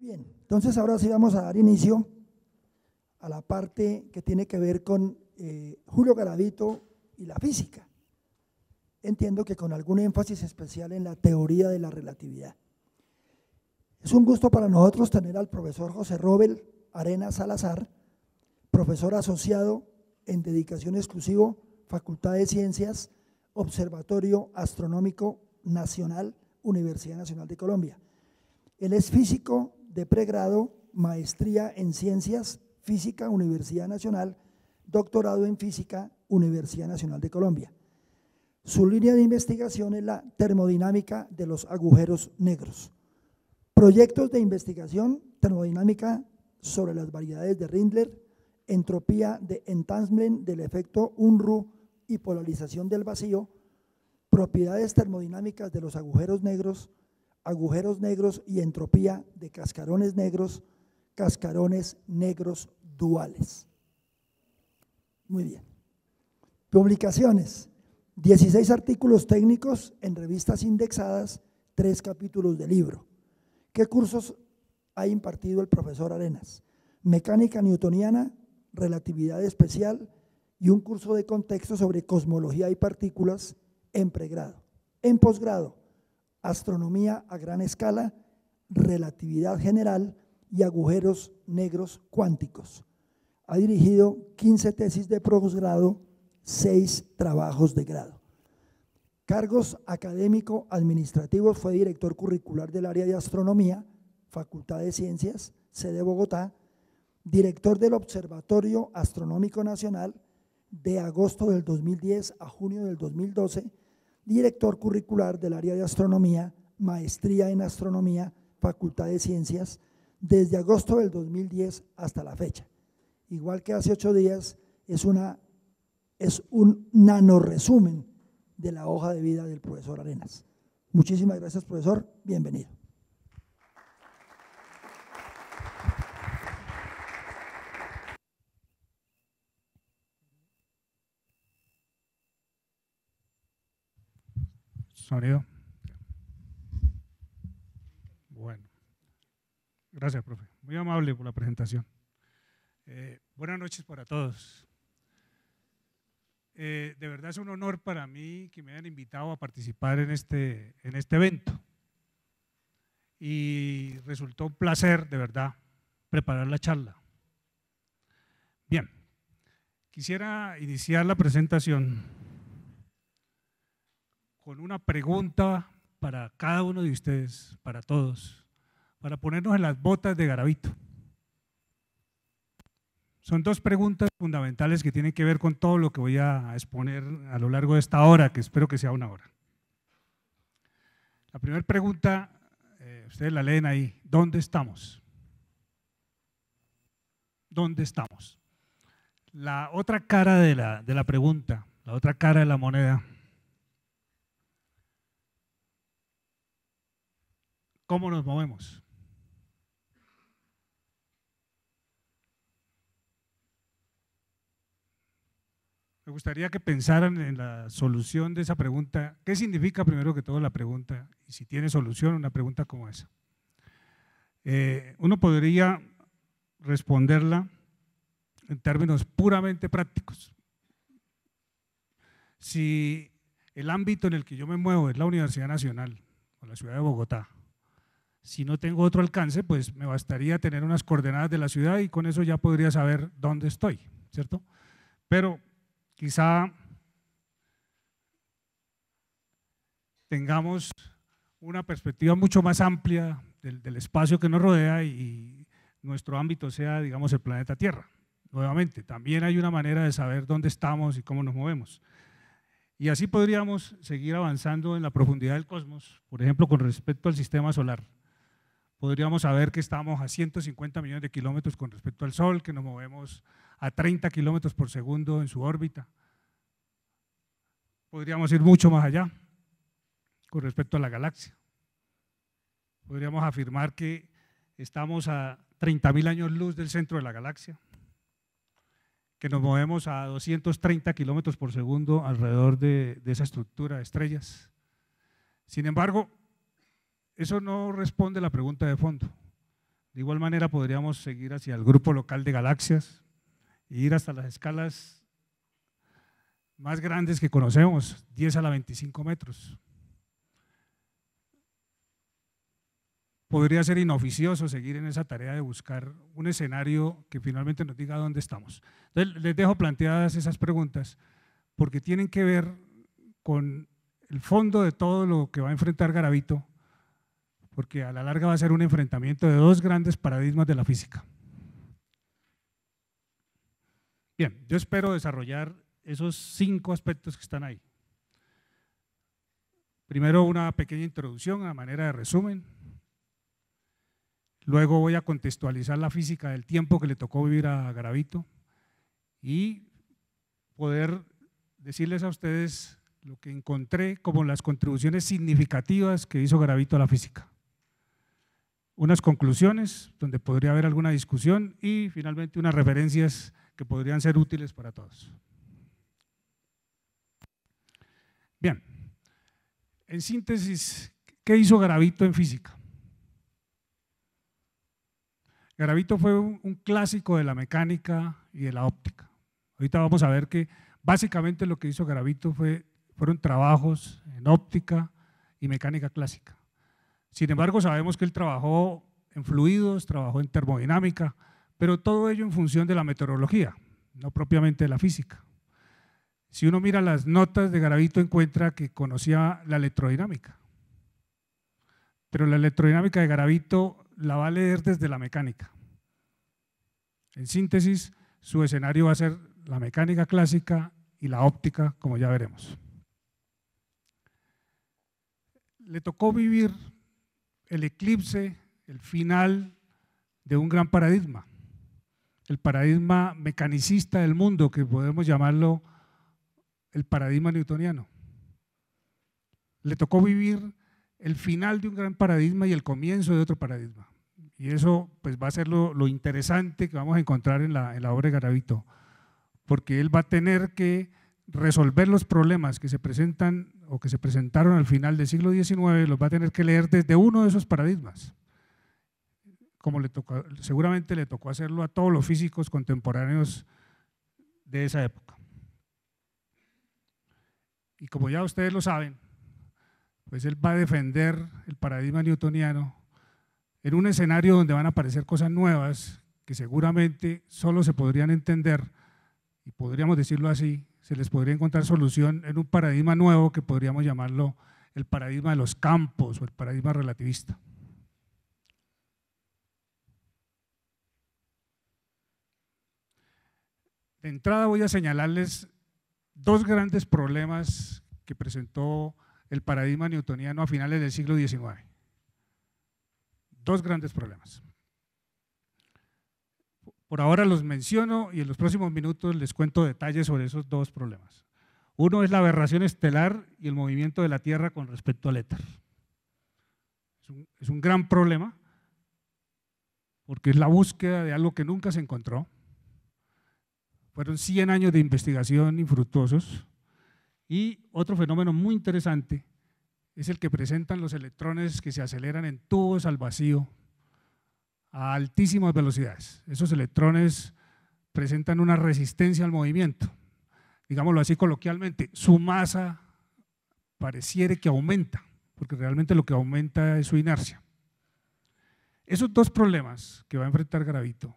Bien, entonces ahora sí vamos a dar inicio a la parte que tiene que ver con Julio Garavito y la física. Entiendo que con algún énfasis especial en la teoría de la relatividad. Es un gusto para nosotros tener al profesor José Robel Arenas Salazar, profesor asociado en dedicación exclusiva, Facultad de Ciencias, Observatorio Astronómico Nacional, Universidad Nacional de Colombia. Él es físico de pregrado, maestría en Ciencias Física, Universidad Nacional, doctorado en Física, Universidad Nacional de Colombia. Su línea de investigación es la termodinámica de los agujeros negros. Proyectos de investigación, termodinámica sobre las variedades de Rindler, entropía de Entanglement del efecto Unruh y polarización del vacío, propiedades termodinámicas de los agujeros negros y entropía de cascarones negros duales. Muy bien. Publicaciones: 16 artículos técnicos en revistas indexadas, 3 capítulos de libro. ¿Qué cursos ha impartido el profesor Arenas? Mecánica newtoniana, relatividad especial y un curso de contexto sobre cosmología y partículas en pregrado. En posgrado, astronomía a gran escala, relatividad general y agujeros negros cuánticos. Ha dirigido 15 tesis de posgrado, 6 trabajos de grado. Cargos académico-administrativos: fue director curricular del área de astronomía, Facultad de Ciencias, sede Bogotá, director del Observatorio Astronómico Nacional de agosto del 2010 a junio del 2012, director curricular del área de astronomía, maestría en astronomía, Facultad de Ciencias, desde agosto del 2010 hasta la fecha. Igual que hace 8 días, es un nanoresumen de la hoja de vida del profesor Arenas. Muchísimas gracias, profesor. Bienvenido. Sonido. Bueno, gracias, profe. Muy amable por la presentación. Buenas noches para todos. De verdad es un honor para mí que me hayan invitado a participar en este evento. Y resultó un placer, de verdad, preparar la charla. Bien, quisiera iniciar la presentación con una pregunta para cada uno de ustedes, para todos, para ponernos en las botas de Garavito. Son 2 preguntas fundamentales que tienen que ver con todo lo que voy a exponer a lo largo de esta hora, que espero que sea una hora. La primera pregunta, ustedes la leen ahí: ¿dónde estamos? ¿Dónde estamos? La otra cara de la pregunta, la otra cara de la moneda: ¿cómo nos movemos? Me gustaría que pensaran en la solución de esa pregunta. ¿Qué significa, primero que todo, la pregunta? Y si tiene solución una pregunta como esa. Uno podría responderla en términos puramente prácticos. Si el ámbito en el que yo me muevo es la Universidad Nacional o la ciudad de Bogotá, si no tengo otro alcance, pues me bastaría tener unas coordenadas de la ciudad y con eso ya podría saber dónde estoy, ¿cierto? Pero quizá tengamos una perspectiva mucho más amplia del espacio que nos rodea y nuestro ámbito sea, digamos, el planeta Tierra. Nuevamente, también hay una manera de saber dónde estamos y cómo nos movemos. Y así podríamos seguir avanzando en la profundidad del cosmos, por ejemplo, con respecto al sistema solar. Podríamos saber que estamos a 150 millones de kilómetros con respecto al Sol, que nos movemos a 30 kilómetros por segundo en su órbita. Podríamos ir mucho más allá con respecto a la galaxia. Podríamos afirmar que estamos a 30.000 años luz del centro de la galaxia, que nos movemos a 230 kilómetros por segundo alrededor de esa estructura de estrellas. Sin embargo, eso no responde a la pregunta de fondo. De igual manera podríamos seguir hacia el grupo local de galaxias e ir hasta las escalas más grandes que conocemos, 10 a la 25 metros. Podría ser inoficioso seguir en esa tarea de buscar un escenario que finalmente nos diga dónde estamos. Entonces, les dejo planteadas esas preguntas porque tienen que ver con el fondo de todo lo que va a enfrentar Garavito, porque a la larga va a ser un enfrentamiento de dos grandes paradigmas de la física. Bien, yo espero desarrollar esos 5 aspectos que están ahí. Primero, una pequeña introducción a manera de resumen. Luego voy a contextualizar la física del tiempo que le tocó vivir a Garavito y poder decirles a ustedes lo que encontré como las contribuciones significativas que hizo Garavito a la física. Unas conclusiones donde podría haber alguna discusión y finalmente unas referencias que podrían ser útiles para todos. Bien, en síntesis, ¿qué hizo Garavito en física? Garavito fue un clásico de la mecánica y de la óptica. Ahorita vamos a ver que básicamente lo que hizo Garavito fueron trabajos en óptica y mecánica clásica. Sin embargo, sabemos que él trabajó en fluidos, trabajó en termodinámica, pero todo ello en función de la meteorología, no propiamente de la física. Si uno mira las notas de Garavito, encuentra que conocía la electrodinámica, pero la electrodinámica de Garavito la va a leer desde la mecánica. En síntesis, su escenario va a ser la mecánica clásica y la óptica, como ya veremos. Le tocó vivir el eclipse, el final de un gran paradigma, el paradigma mecanicista del mundo, que podemos llamarlo el paradigma newtoniano. Le tocó vivir el final de un gran paradigma y el comienzo de otro paradigma. Y eso pues va a ser lo interesante que vamos a encontrar en la obra de Garavito, porque él va a tener que resolver los problemas que se presentan o que se presentaron al final del siglo XIX, los va a tener que leer desde uno de esos paradigmas, como seguramente le tocó hacerlo a todos los físicos contemporáneos de esa época. Y como ya ustedes lo saben, pues él va a defender el paradigma newtoniano en un escenario donde van a aparecer cosas nuevas que seguramente solo se podrían entender, y podríamos decirlo así, se les podría encontrar solución en un paradigma nuevo que podríamos llamarlo el paradigma de los campos o el paradigma relativista. De entrada voy a señalarles dos grandes problemas que presentó el paradigma newtoniano a finales del siglo XIX. Dos grandes problemas. Por ahora los menciono y en los próximos minutos les cuento detalles sobre esos dos problemas. Uno es la aberración estelar y el movimiento de la Tierra con respecto al éter. Es un gran problema porque es la búsqueda de algo que nunca se encontró. Fueron 100 años de investigación infructuosos. Y otro fenómeno muy interesante es el que presentan los electrones que se aceleran en tubos al vacío a altísimas velocidades. Esos electrones presentan una resistencia al movimiento, digámoslo así coloquialmente, su masa pareciera que aumenta, porque realmente lo que aumenta es su inercia. Esos dos problemas que va a enfrentar Garavito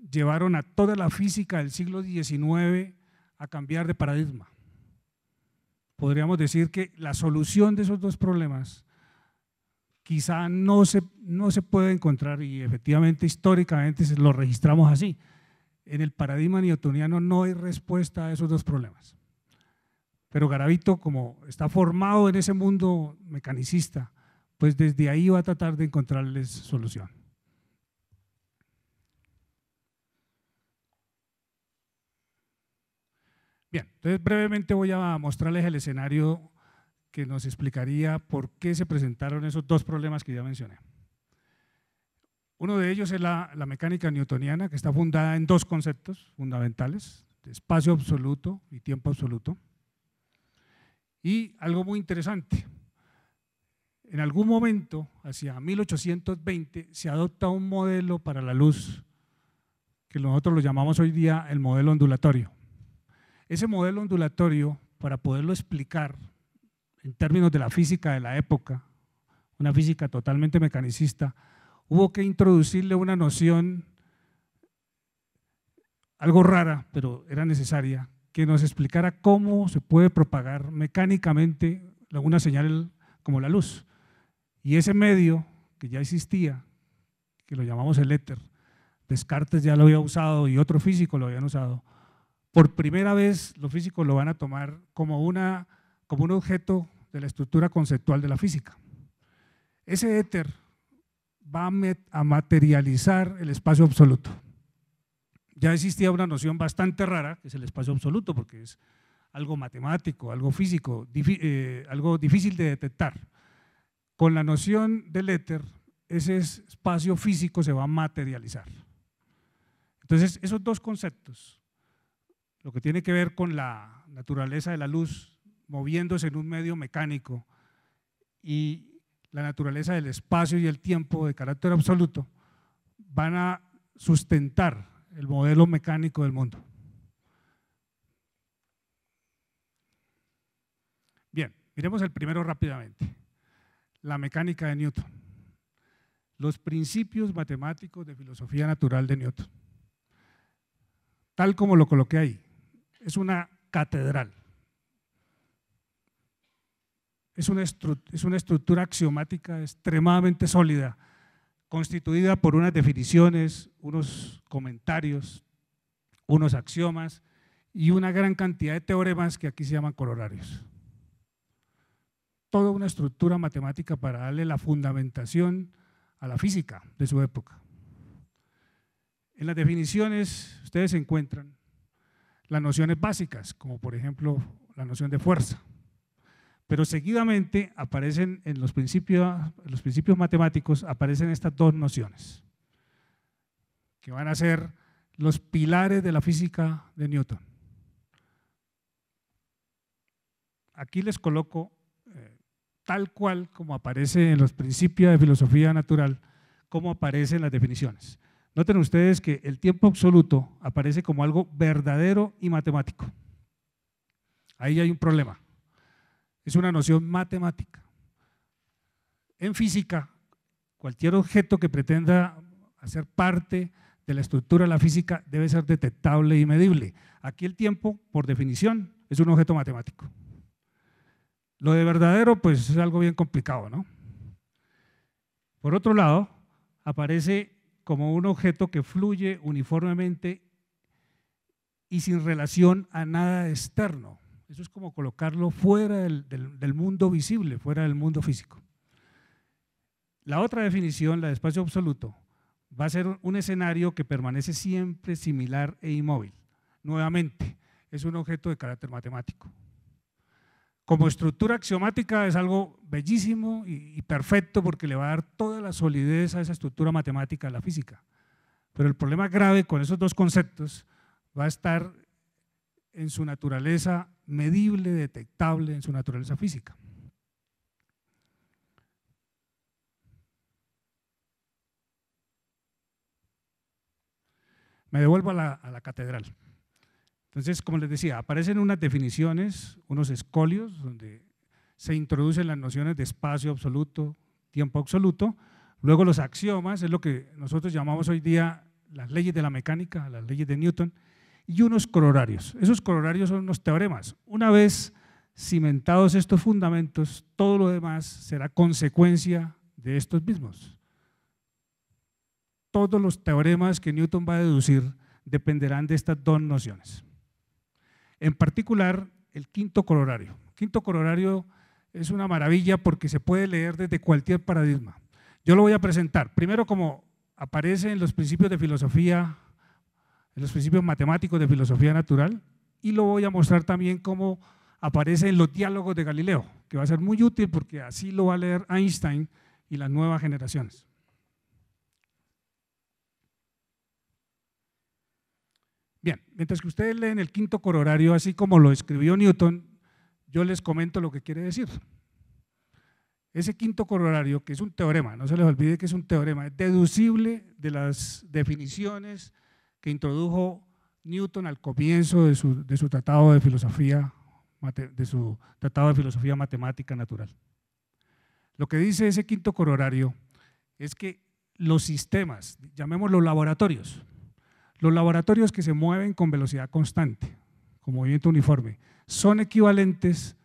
llevaron a toda la física del siglo XIX a cambiar de paradigma. Podríamos decir que la solución de esos dos problemas quizá no se puede encontrar, y efectivamente históricamente lo registramos así. En el paradigma newtoniano no hay respuesta a esos dos problemas. Pero Garavito, como está formado en ese mundo mecanicista, pues desde ahí va a tratar de encontrarles solución. Bien, entonces brevemente voy a mostrarles el escenario que nos explicaría por qué se presentaron esos dos problemas que ya mencioné. Uno de ellos es la mecánica newtoniana, que está fundada en dos conceptos fundamentales, espacio absoluto y tiempo absoluto. Y algo muy interesante, En algún momento, hacia 1820, se adopta un modelo para la luz que nosotros lo llamamos hoy día el modelo ondulatorio. Ese modelo ondulatorio, para poderlo explicar en términos de la física de la época, una física totalmente mecanicista, hubo que introducirle una noción algo rara, pero era necesaria, que nos explicara cómo se puede propagar mecánicamente una señal como la luz. Y ese medio que ya existía, que lo llamamos el éter, Descartes ya lo había usado y otros físicos lo habían usado, por primera vez los físicos lo van a tomar como un objeto de la estructura conceptual de la física. Ese éter va a materializar el espacio absoluto. Ya existía una noción bastante rara, que es el espacio absoluto, porque es algo matemático, algo físico, algo difícil de detectar. Con la noción del éter, ese espacio físico se va a materializar. Entonces, esos dos conceptos, lo que tiene que ver con la naturaleza de la luz moviéndose en un medio mecánico y la naturaleza del espacio y el tiempo de carácter absoluto, van a sustentar el modelo mecánico del mundo. Bien, miremos el primero rápidamente, la mecánica de Newton. Los principios matemáticos de filosofía natural de Newton. Tal como lo coloqué ahí, es una catedral. Es una estructura axiomática extremadamente sólida, constituida por unas definiciones, unos comentarios, unos axiomas y una gran cantidad de teoremas que aquí se llaman corolarios. Toda una estructura matemática para darle la fundamentación a la física de su época. En las definiciones ustedes encuentran las nociones básicas, como por ejemplo la noción de fuerza, pero seguidamente aparecen en los principios matemáticos, aparecen estas dos nociones, que van a ser los pilares de la física de Newton. Aquí les coloco tal cual como aparece en los principios de filosofía natural, como aparece en las definiciones. Noten ustedes que el tiempo absoluto aparece como algo verdadero y matemático. Ahí hay un problema. Es una noción matemática. En física, cualquier objeto que pretenda hacer parte de la estructura de la física debe ser detectable y medible. Aquí el tiempo, por definición, es un objeto matemático. Lo de verdadero, pues es algo bien complicado, ¿no? Por otro lado, aparece como un objeto que fluye uniformemente y sin relación a nada externo. Eso es como colocarlo fuera del mundo visible, fuera del mundo físico. La otra definición, la de espacio absoluto, va a ser un escenario que permanece siempre similar e inmóvil. Nuevamente, es un objeto de carácter matemático. Como estructura axiomática es algo bellísimo y perfecto porque le va a dar toda la solidez a esa estructura matemática de la física. Pero el problema grave con esos dos conceptos va a estar en su naturaleza medible, detectable, en su naturaleza física. Me devuelvo a la catedral. Entonces, como les decía, aparecen unas definiciones, unos escolios, donde se introducen las nociones de espacio absoluto, tiempo absoluto, luego los axiomas, es lo que nosotros llamamos hoy día las leyes de la mecánica, las leyes de Newton, y unos corolarios. Esos corolarios son unos teoremas. Una vez cimentados estos fundamentos, todo lo demás será consecuencia de estos mismos. Todos los teoremas que Newton va a deducir dependerán de estas dos nociones. En particular, el quinto corolario. El quinto corolario es una maravilla porque se puede leer desde cualquier paradigma. Yo lo voy a presentar, primero como aparece en los principios de filosofía, en los principios matemáticos de filosofía natural, y lo voy a mostrar también cómo aparece en los diálogos de Galileo, que va a ser muy útil porque así lo va a leer Einstein y las nuevas generaciones. Bien, mientras que ustedes leen el quinto corolario así como lo escribió Newton, yo les comento lo que quiere decir. ese quinto corolario, que es un teorema, no se les olvide que es un teorema, es deducible de las definiciones que introdujo Newton al comienzo de su tratado de filosofía matemática natural. Lo que dice ese quinto corolario es que los sistemas, llamémoslos laboratorios que se mueven con velocidad constante, con movimiento uniforme, son equivalentes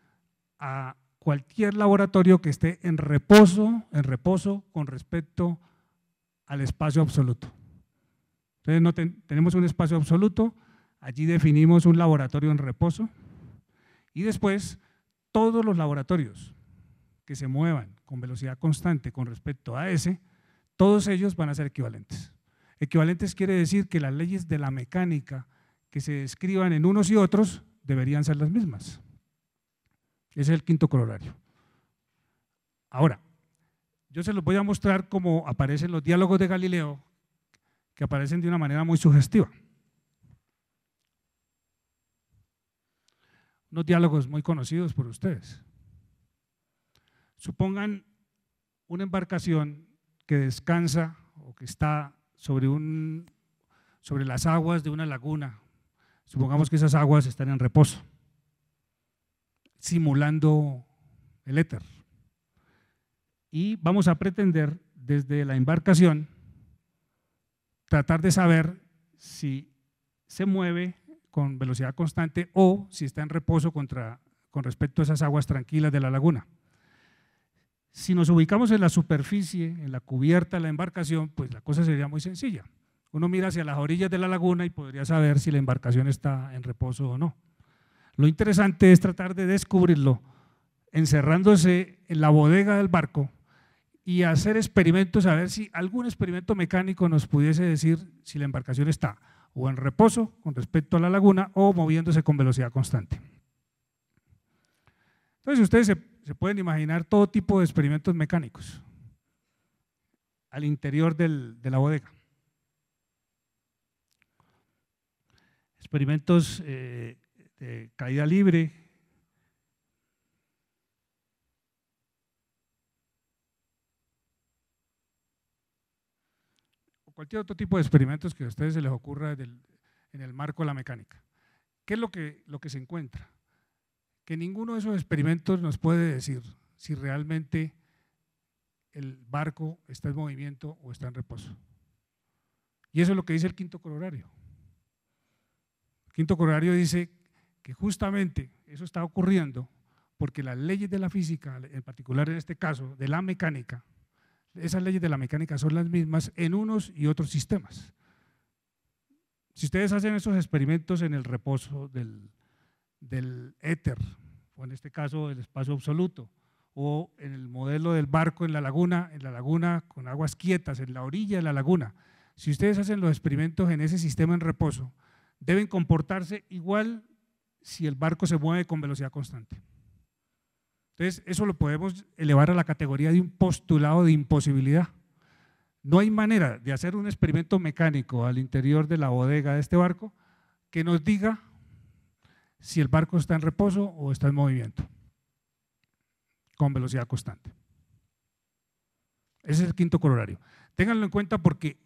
a cualquier laboratorio que esté en reposo con respecto al espacio absoluto. Entonces tenemos un espacio absoluto, allí definimos un laboratorio en reposo y después todos los laboratorios que se muevan con velocidad constante con respecto a ese, todos ellos van a ser equivalentes. Equivalentes quiere decir que las leyes de la mecánica que se describan en unos y otros deberían ser las mismas. Ese es el quinto corolario. Ahora, yo se los voy a mostrar cómo aparecen los diálogos de Galileo, que aparecen de una manera muy sugestiva. Unos diálogos muy conocidos por ustedes. Supongan una embarcación que descansa o que está sobre las aguas de una laguna. Supongamos que esas aguas están en reposo, simulando el éter. Y vamos a pretender desde la embarcación tratar de saber si se mueve con velocidad constante o si está en reposo con respecto a esas aguas tranquilas de la laguna. Si nos ubicamos en la superficie, en la cubierta de la embarcación, pues la cosa sería muy sencilla. Uno mira hacia las orillas de la laguna y podría saber si la embarcación está en reposo o no. Lo interesante es tratar de descubrirlo encerrándose en la bodega del barco y hacer experimentos, a ver si algún experimento mecánico nos pudiese decir si la embarcación está o en reposo con respecto a la laguna o moviéndose con velocidad constante. Entonces ustedes se pueden imaginar todo tipo de experimentos mecánicos al interior de la bodega. Experimentos de caída libre, cualquier otro tipo de experimentos que a ustedes se les ocurra en el marco de la mecánica. ¿Qué es lo que se encuentra? Que ninguno de esos experimentos nos puede decir si realmente el barco está en movimiento o está en reposo. Y eso es lo que dice el quinto corolario. El quinto corolario dice que justamente eso está ocurriendo porque las leyes de la física, en particular en este caso de la mecánica, esas leyes de la mecánica son las mismas en unos y otros sistemas. Si ustedes hacen esos experimentos en el reposo del éter, o en este caso del espacio absoluto, o en el modelo del barco en la laguna con aguas quietas, en la orilla de la laguna, si ustedes hacen los experimentos en ese sistema en reposo, deben comportarse igual si el barco se mueve con velocidad constante. Entonces, eso lo podemos elevar a la categoría de un postulado de imposibilidad. No hay manera de hacer un experimento mecánico al interior de la bodega de este barco que nos diga si el barco está en reposo o está en movimiento con velocidad constante. Ese es el quinto corolario. Ténganlo en cuenta porque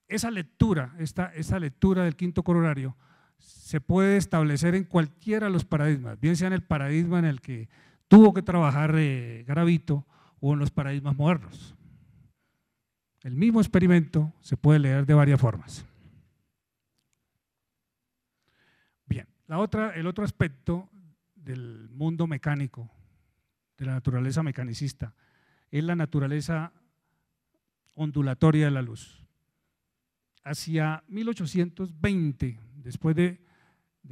esa lectura del quinto corolario se puede establecer en cualquiera de los paradigmas, bien sea en el paradigma en el que tuvo que trabajar Garavito o en los paradigmas modernos. El mismo experimento se puede leer de varias formas. Bien, el otro aspecto del mundo mecánico, de la naturaleza mecanicista, es la naturaleza ondulatoria de la luz. Hacia 1820, después de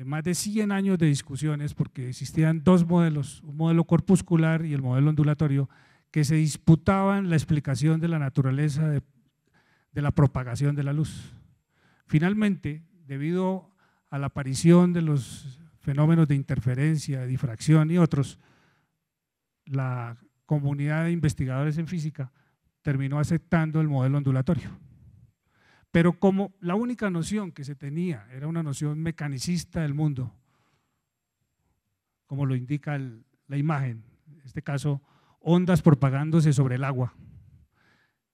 más de 100 años de discusiones, porque existían dos modelos, un modelo corpuscular y el modelo ondulatorio, que se disputaban la explicación de la naturaleza de la propagación de la luz. Finalmente, debido a la aparición de los fenómenos de interferencia, de difracción y otros, la comunidad de investigadores en física terminó aceptando el modelo ondulatorio. Pero como la única noción que se tenía era una noción mecanicista del mundo, como lo indica la imagen, en este caso ondas propagándose sobre el agua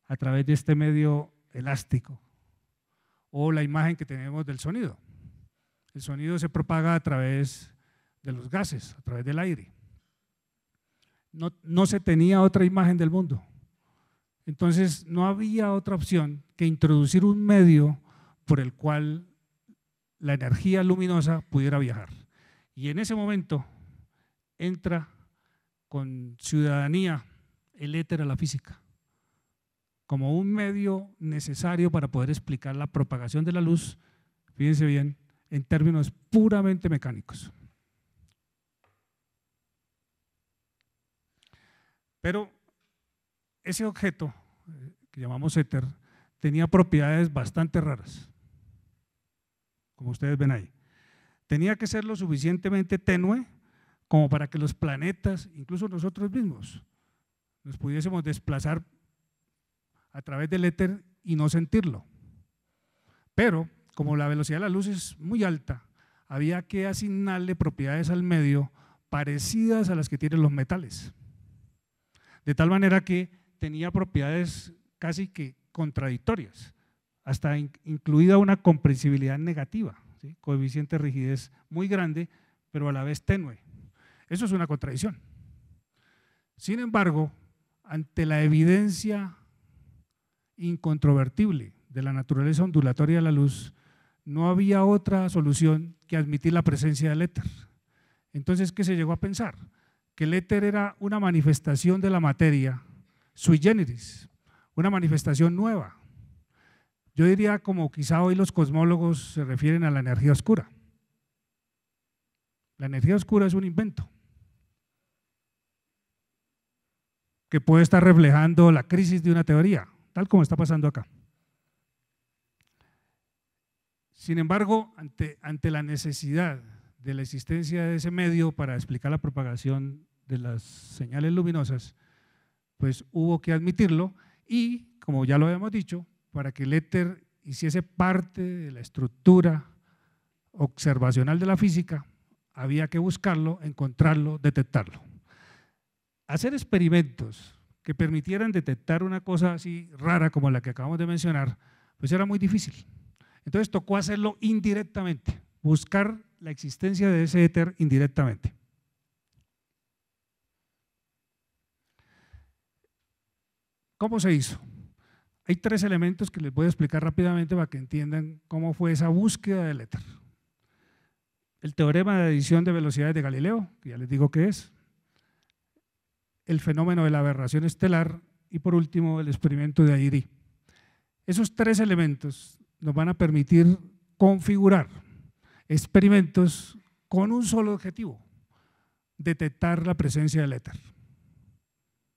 a través de este medio elástico, o la imagen que tenemos del sonido. El sonido se propaga a través de los gases, a través del aire. No se tenía otra imagen del mundo. Entonces no había otra opción que introducir un medio por el cual la energía luminosa pudiera viajar. Y en ese momento entra con ciudadanía el éter a la física, como un medio necesario para poder explicar la propagación de la luz, fíjense bien, en términos puramente mecánicos. Pero ese objeto, que llamamos éter, tenía propiedades bastante raras, como ustedes ven ahí. Tenía que ser lo suficientemente tenue como para que los planetas, incluso nosotros mismos, nos pudiésemos desplazar a través del éter y no sentirlo. Pero como la velocidad de la luz es muy alta, había que asignarle propiedades al medio parecidas a las que tienen los metales. De tal manera que tenía propiedades casi que contradictorias, hasta incluida una compresibilidad negativa, ¿sí? Coeficiente de rigidez muy grande, pero a la vez tenue. Eso es una contradicción. Sin embargo, ante la evidencia incontrovertible de la naturaleza ondulatoria de la luz, no había otra solución que admitir la presencia del éter. Entonces, ¿qué se llegó a pensar? Que el éter era una manifestación de la materia sui generis, una manifestación nueva. Yo diría, como quizá hoy los cosmólogos se refieren a la energía oscura. La energía oscura es un invento que puede estar reflejando la crisis de una teoría, tal como está pasando acá. Sin embargo, ante la necesidad de la existencia de ese medio para explicar la propagación de las señales luminosas, pues hubo que admitirlo y, como ya lo habíamos dicho, para que el éter hiciese parte de la estructura observacional de la física, había que buscarlo, encontrarlo, detectarlo. Hacer experimentos que permitieran detectar una cosa así rara como la que acabamos de mencionar, pues era muy difícil. Entonces tocó hacerlo indirectamente, buscar la existencia de ese éter indirectamente. ¿Cómo se hizo? Hay tres elementos que les voy a explicar rápidamente para que entiendan cómo fue esa búsqueda del éter. El teorema de adición de velocidades de Galileo, que ya les digo qué es, el fenómeno de la aberración estelar y por último el experimento de Airy. Esos tres elementos nos van a permitir configurar experimentos con un solo objetivo: detectar la presencia del éter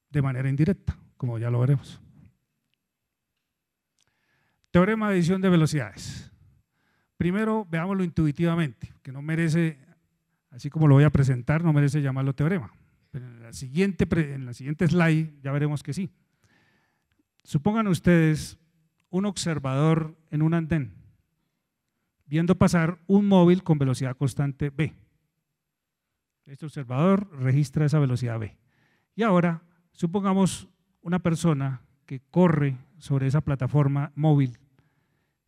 de manera indirecta, como ya lo veremos. Teorema de adición de velocidades. Primero veámoslo intuitivamente, que no merece, así como lo voy a presentar, no merece llamarlo teorema. Pero en la siguiente slide ya veremos que sí. Supongan ustedes un observador en un andén, viendo pasar un móvil con velocidad constante v. Este observador registra esa velocidad v. Y ahora, supongamos una persona que corre sobre esa plataforma móvil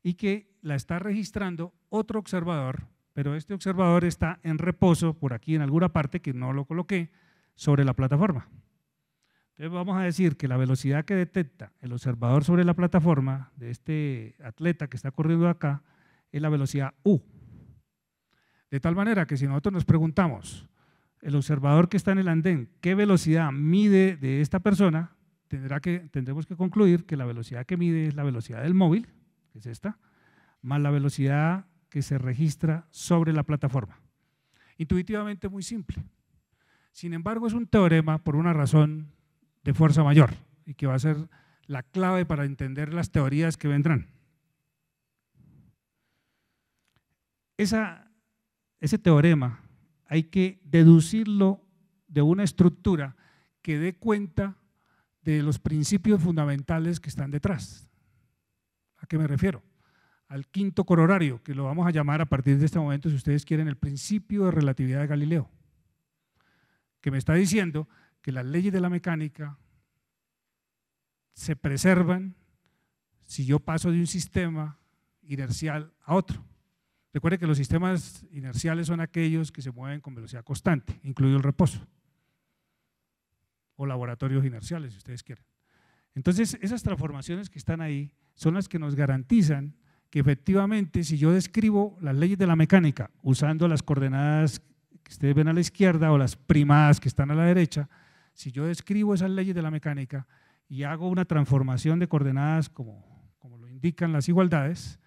y que la está registrando otro observador, pero este observador está en reposo por aquí en alguna parte que no lo coloqué sobre la plataforma. Entonces vamos a decir que la velocidad que detecta el observador sobre la plataforma de este atleta que está corriendo acá es la velocidad u. De tal manera que si nosotros nos preguntamos, el observador que está en el andén, ¿qué velocidad mide de esta persona? Tendremos que concluir que la velocidad que mide es la velocidad del móvil, que es esta, más la velocidad que se registra sobre la plataforma. Intuitivamente muy simple. Sin embargo, es un teorema por una razón de fuerza mayor y que va a ser la clave para entender las teorías que vendrán. Ese teorema hay que deducirlo de una estructura que dé cuenta de los principios fundamentales que están detrás. ¿A qué me refiero? Al quinto corolario, que lo vamos a llamar a partir de este momento, si ustedes quieren, el principio de relatividad de Galileo, que me está diciendo que las leyes de la mecánica se preservan si yo paso de un sistema inercial a otro. Recuerde que los sistemas inerciales son aquellos que se mueven con velocidad constante, incluido el reposo, o laboratorios inerciales, si ustedes quieren. Entonces, esas transformaciones que están ahí son las que nos garantizan que efectivamente, si yo describo las leyes de la mecánica usando las coordenadas que ustedes ven a la izquierda o las primadas que están a la derecha, si yo describo esas leyes de la mecánica y hago una transformación de coordenadas como lo indican las igualdades,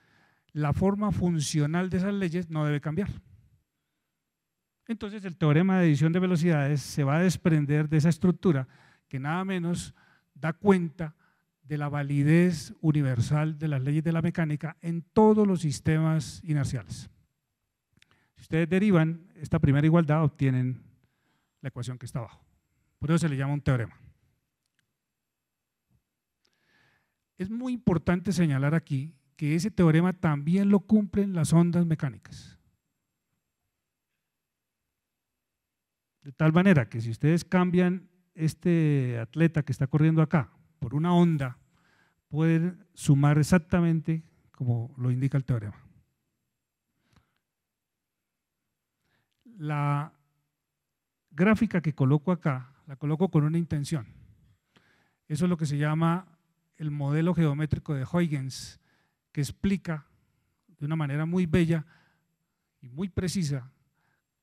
la forma funcional de esas leyes no debe cambiar. Entonces el teorema de adición de velocidades se va a desprender de esa estructura que nada menos da cuenta de la validez universal de las leyes de la mecánica en todos los sistemas inerciales. Si ustedes derivan esta primera igualdad, obtienen la ecuación que está abajo. Por eso se le llama un teorema. Es muy importante señalar aquí que ese teorema también lo cumplen las ondas mecánicas. De tal manera que si ustedes cambian este atleta que está corriendo acá por una onda, pueden sumar exactamente como lo indica el teorema. La gráfica que coloco acá, la coloco con una intención. Eso es lo que se llama el modelo geométrico de Huygens, que explica de una manera muy bella y muy precisa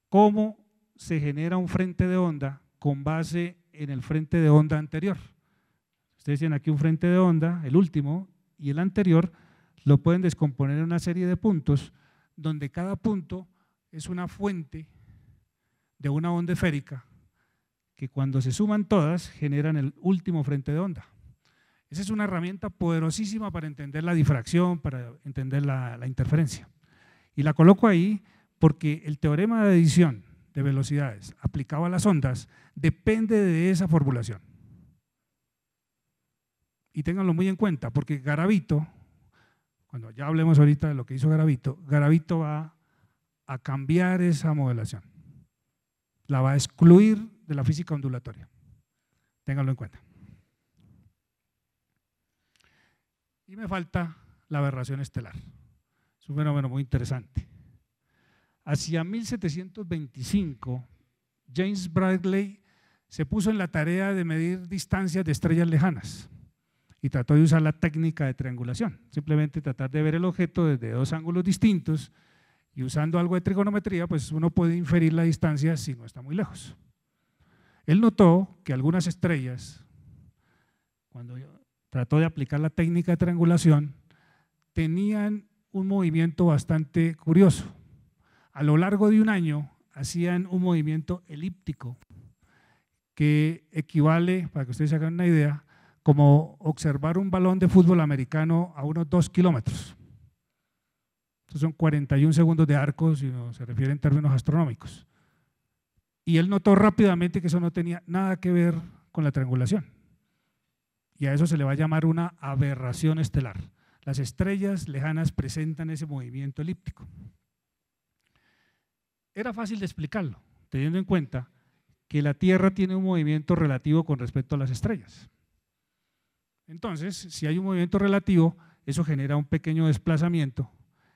cómo se genera un frente de onda con base en el frente de onda anterior. Ustedes tienen aquí un frente de onda, el último, y el anterior lo pueden descomponer en una serie de puntos donde cada punto es una fuente de una onda esférica que cuando se suman todas generan el último frente de onda. Esa es una herramienta poderosísima para entender la difracción, para entender la interferencia. Y la coloco ahí porque el teorema de adición de velocidades aplicado a las ondas depende de esa formulación. Y ténganlo muy en cuenta, porque Garavito, cuando ya hablemos ahorita de lo que hizo Garavito, Garavito va a cambiar esa modelación. La va a excluir de la física ondulatoria. Ténganlo en cuenta. Y me falta la aberración estelar. Es un fenómeno muy interesante. Hacia 1725, James Bradley se puso en la tarea de medir distancias de estrellas lejanas y trató de usar la técnica de triangulación, simplemente tratar de ver el objeto desde dos ángulos distintos y usando algo de trigonometría, pues uno puede inferir la distancia si no está muy lejos. Él notó que algunas estrellas, cuando trató de aplicar la técnica de triangulación, tenían un movimiento bastante curioso. A lo largo de un año hacían un movimiento elíptico que equivale, para que ustedes se hagan una idea, como observar un balón de fútbol americano a unos 2 kilómetros. Estos son 41 segundos de arco, si no se refiere en términos astronómicos. Y él notó rápidamente que eso no tenía nada que ver con la triangulación. Y a eso se le va a llamar una aberración estelar. Las estrellas lejanas presentan ese movimiento elíptico. Era fácil de explicarlo, teniendo en cuenta que la Tierra tiene un movimiento relativo con respecto a las estrellas. Entonces, si hay un movimiento relativo, eso genera un pequeño desplazamiento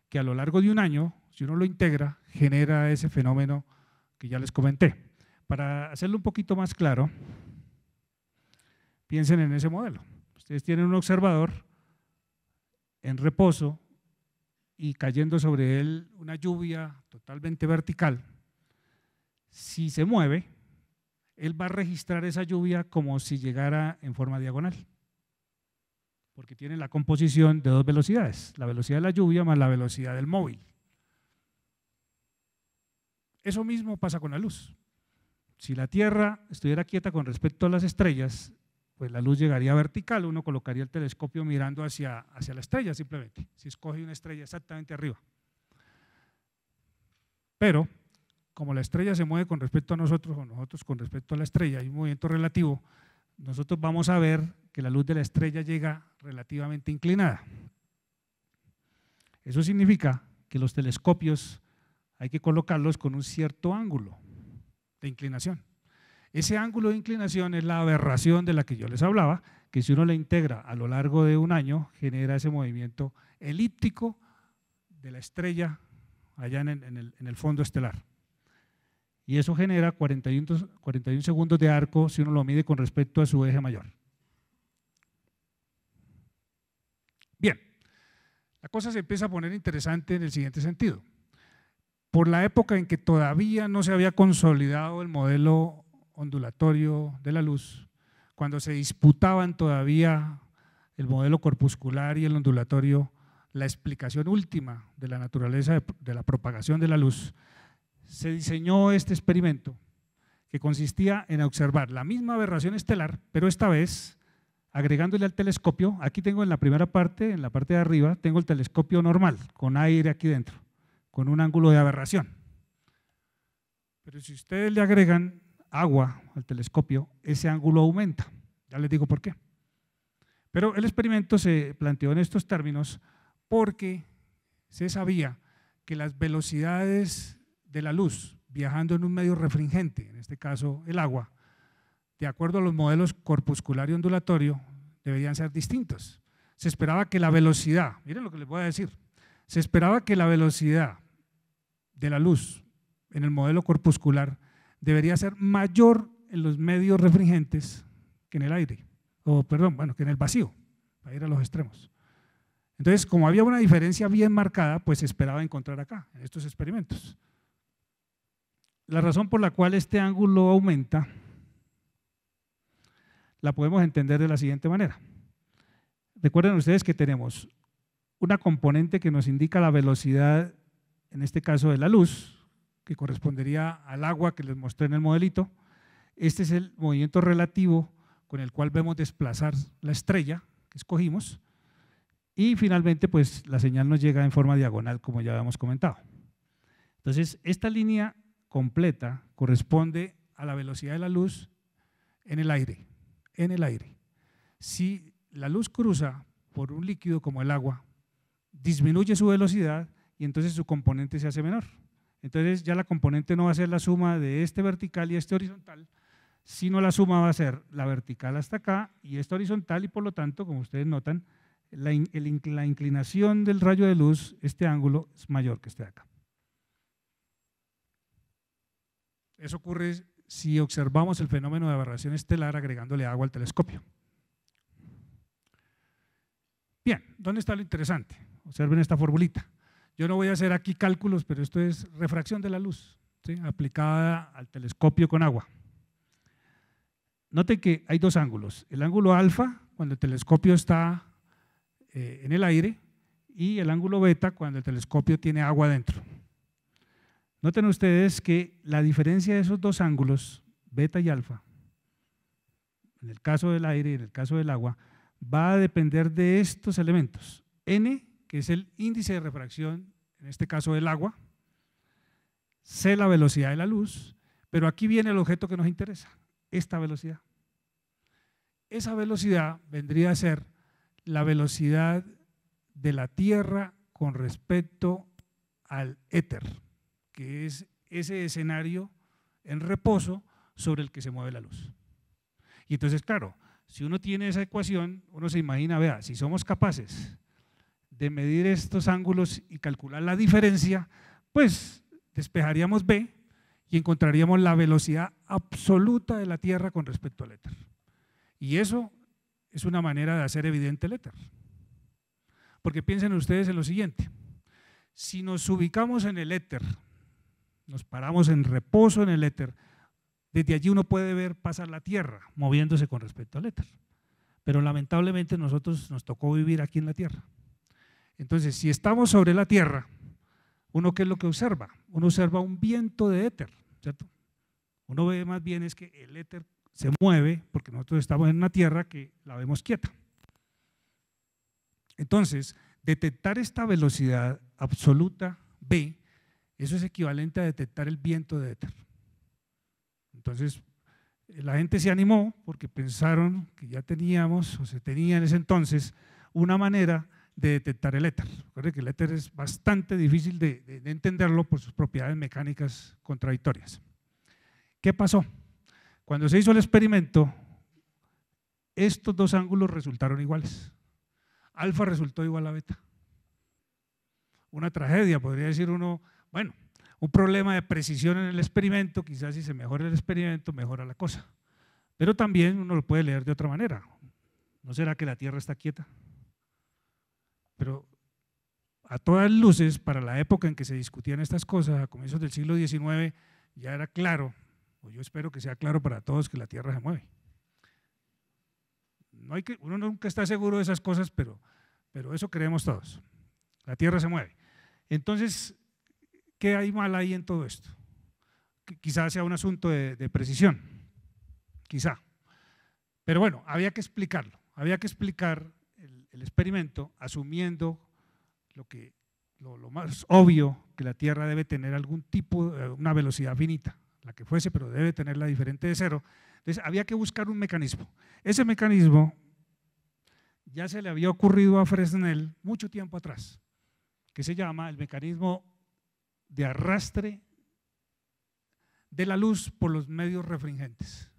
que a lo largo de un año, si uno lo integra, genera ese fenómeno que ya les comenté. Para hacerlo un poquito más claro, piensen en ese modelo. Ustedes tienen un observador en reposo y cayendo sobre él una lluvia totalmente vertical. Si se mueve, él va a registrar esa lluvia como si llegara en forma diagonal, porque tiene la composición de dos velocidades, la velocidad de la lluvia más la velocidad del móvil. Eso mismo pasa con la luz. Si la Tierra estuviera quieta con respecto a las estrellas, pues la luz llegaría vertical, uno colocaría el telescopio mirando hacia la estrella simplemente, si escoge una estrella exactamente arriba. Pero, como la estrella se mueve con respecto a nosotros, o nosotros con respecto a la estrella, hay un movimiento relativo, nosotros vamos a ver que la luz de la estrella llega relativamente inclinada. Eso significa que los telescopios hay que colocarlos con un cierto ángulo de inclinación. Ese ángulo de inclinación es la aberración de la que yo les hablaba, que si uno la integra a lo largo de un año, genera ese movimiento elíptico de la estrella allá en el fondo estelar. Y eso genera 41 segundos de arco si uno lo mide con respecto a su eje mayor. Bien, la cosa se empieza a poner interesante en el siguiente sentido. Por la época en que todavía no se había consolidado el modelo ondulatorio de la luz, cuando se disputaban todavía el modelo corpuscular y el ondulatorio, la explicación última de la naturaleza de la propagación de la luz, se diseñó este experimento que consistía en observar la misma aberración estelar, pero esta vez agregándole al telescopio. Aquí tengo en la primera parte, en la parte de arriba, tengo el telescopio normal, con aire aquí dentro, con un ángulo de aberración. Pero si ustedes le agregan agua al telescopio, ese ángulo aumenta. Ya les digo por qué. Pero el experimento se planteó en estos términos porque se sabía que las velocidades de la luz viajando en un medio refringente, en este caso el agua, de acuerdo a los modelos corpuscular y ondulatorio, deberían ser distintos. Se esperaba que la velocidad, miren lo que les voy a decir, se esperaba que la velocidad de la luz en el modelo corpuscular debería ser mayor en los medios refringentes que en el aire, que en el vacío, para ir a los extremos. Entonces, como había una diferencia bien marcada, pues se esperaba encontrar acá, en estos experimentos. La razón por la cual este ángulo aumenta la podemos entender de la siguiente manera. Recuerden ustedes que tenemos una componente que nos indica la velocidad, en este caso de la luz, que correspondería al agua que les mostré en el modelito. Este es el movimiento relativo con el cual vemos desplazar la estrella que escogimos, y finalmente pues la señal nos llega en forma diagonal, como ya habíamos comentado. Entonces, esta línea completa corresponde a la velocidad de la luz en el aire. Si la luz cruza por un líquido como el agua, disminuye su velocidad y entonces su componente se hace menor. Entonces ya la componente no va a ser la suma de este vertical y este horizontal, sino la suma va a ser la vertical hasta acá y esta horizontal, y por lo tanto, como ustedes notan, la inclinación del rayo de luz, este ángulo, es mayor que este de acá. Eso ocurre si observamos el fenómeno de aberración estelar agregándole agua al telescopio. Bien, ¿dónde está lo interesante? Observen esta formulita. Yo no voy a hacer aquí cálculos, pero esto es refracción de la luz, ¿sí?, aplicada al telescopio con agua. Noten que hay dos ángulos, el ángulo alfa cuando el telescopio está en el aire y el ángulo beta cuando el telescopio tiene agua dentro. Noten ustedes que la diferencia de esos dos ángulos, beta y alfa, en el caso del aire y en el caso del agua, va a depender de estos elementos. N, que es el índice de refracción, en este caso del agua, C, la velocidad de la luz, pero aquí viene el objeto que nos interesa, esta velocidad. Esa velocidad vendría a ser la velocidad de la Tierra con respecto al éter, que es ese escenario en reposo sobre el que se mueve la luz. Y entonces, claro, si uno tiene esa ecuación, uno se imagina, vea, si somos capaces de medir estos ángulos y calcular la diferencia, pues despejaríamos B y encontraríamos la velocidad absoluta de la Tierra con respecto al éter. Y eso es una manera de hacer evidente el éter. Porque piensen ustedes en lo siguiente, si nos ubicamos en el éter, nos paramos en reposo en el éter, desde allí uno puede ver pasar la Tierra moviéndose con respecto al éter. Pero lamentablemente nosotros nos tocó vivir aquí en la Tierra. Entonces, si estamos sobre la Tierra, ¿uno qué es lo que observa? Uno observa un viento de éter, ¿cierto? Uno ve más bien es que el éter se mueve porque nosotros estamos en una Tierra que la vemos quieta. Entonces, detectar esta velocidad absoluta B, eso es equivalente a detectar el viento de éter. Entonces, la gente se animó porque pensaron que ya teníamos, o se tenía en ese entonces, una manera de detectar el éter. Recuerden que el éter es bastante difícil de entenderlo por sus propiedades mecánicas contradictorias. ¿Qué pasó? Cuando se hizo el experimento, estos dos ángulos resultaron iguales. Alfa resultó igual a beta. Una tragedia, podría decir uno, bueno, un problema de precisión en el experimento, quizás si se mejora el experimento, mejora la cosa. Pero también uno lo puede leer de otra manera. ¿No será que la Tierra está quieta? Pero a todas luces, para la época en que se discutían estas cosas, a comienzos del siglo XIX, ya era claro, o yo espero que sea claro para todos, que la Tierra se mueve. No hay que, uno nunca está seguro de esas cosas, pero eso creemos todos. La Tierra se mueve. Entonces, ¿qué hay mal ahí en todo esto? Quizás sea un asunto de precisión, quizá. Pero bueno, había que explicarlo. Había que explicar el experimento asumiendo lo más obvio, que la Tierra debe tener algún tipo, una velocidad finita, la que fuese, pero debe tenerla diferente de cero. Entonces había que buscar un mecanismo. Ese mecanismo ya se le había ocurrido a Fresnel mucho tiempo atrás, que se llama el mecanismo de arrastre de la luz por los medios refringentes.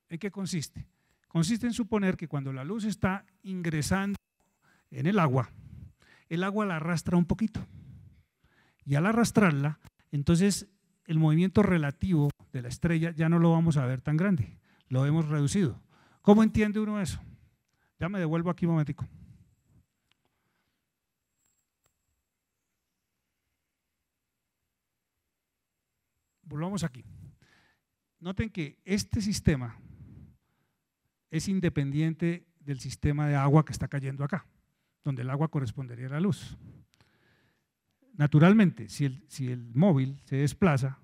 ¿En qué consiste? Consiste en suponer que cuando la luz está ingresando en el agua la arrastra un poquito, y al arrastrarla, entonces el movimiento relativo de la estrella ya no lo vamos a ver tan grande, lo hemos reducido. ¿Cómo entiende uno eso? Ya me devuelvo aquí un momentico. Volvamos aquí. Noten que este sistema es independiente del sistema de agua que está cayendo acá, donde el agua correspondería a la luz. Naturalmente, si el móvil se desplaza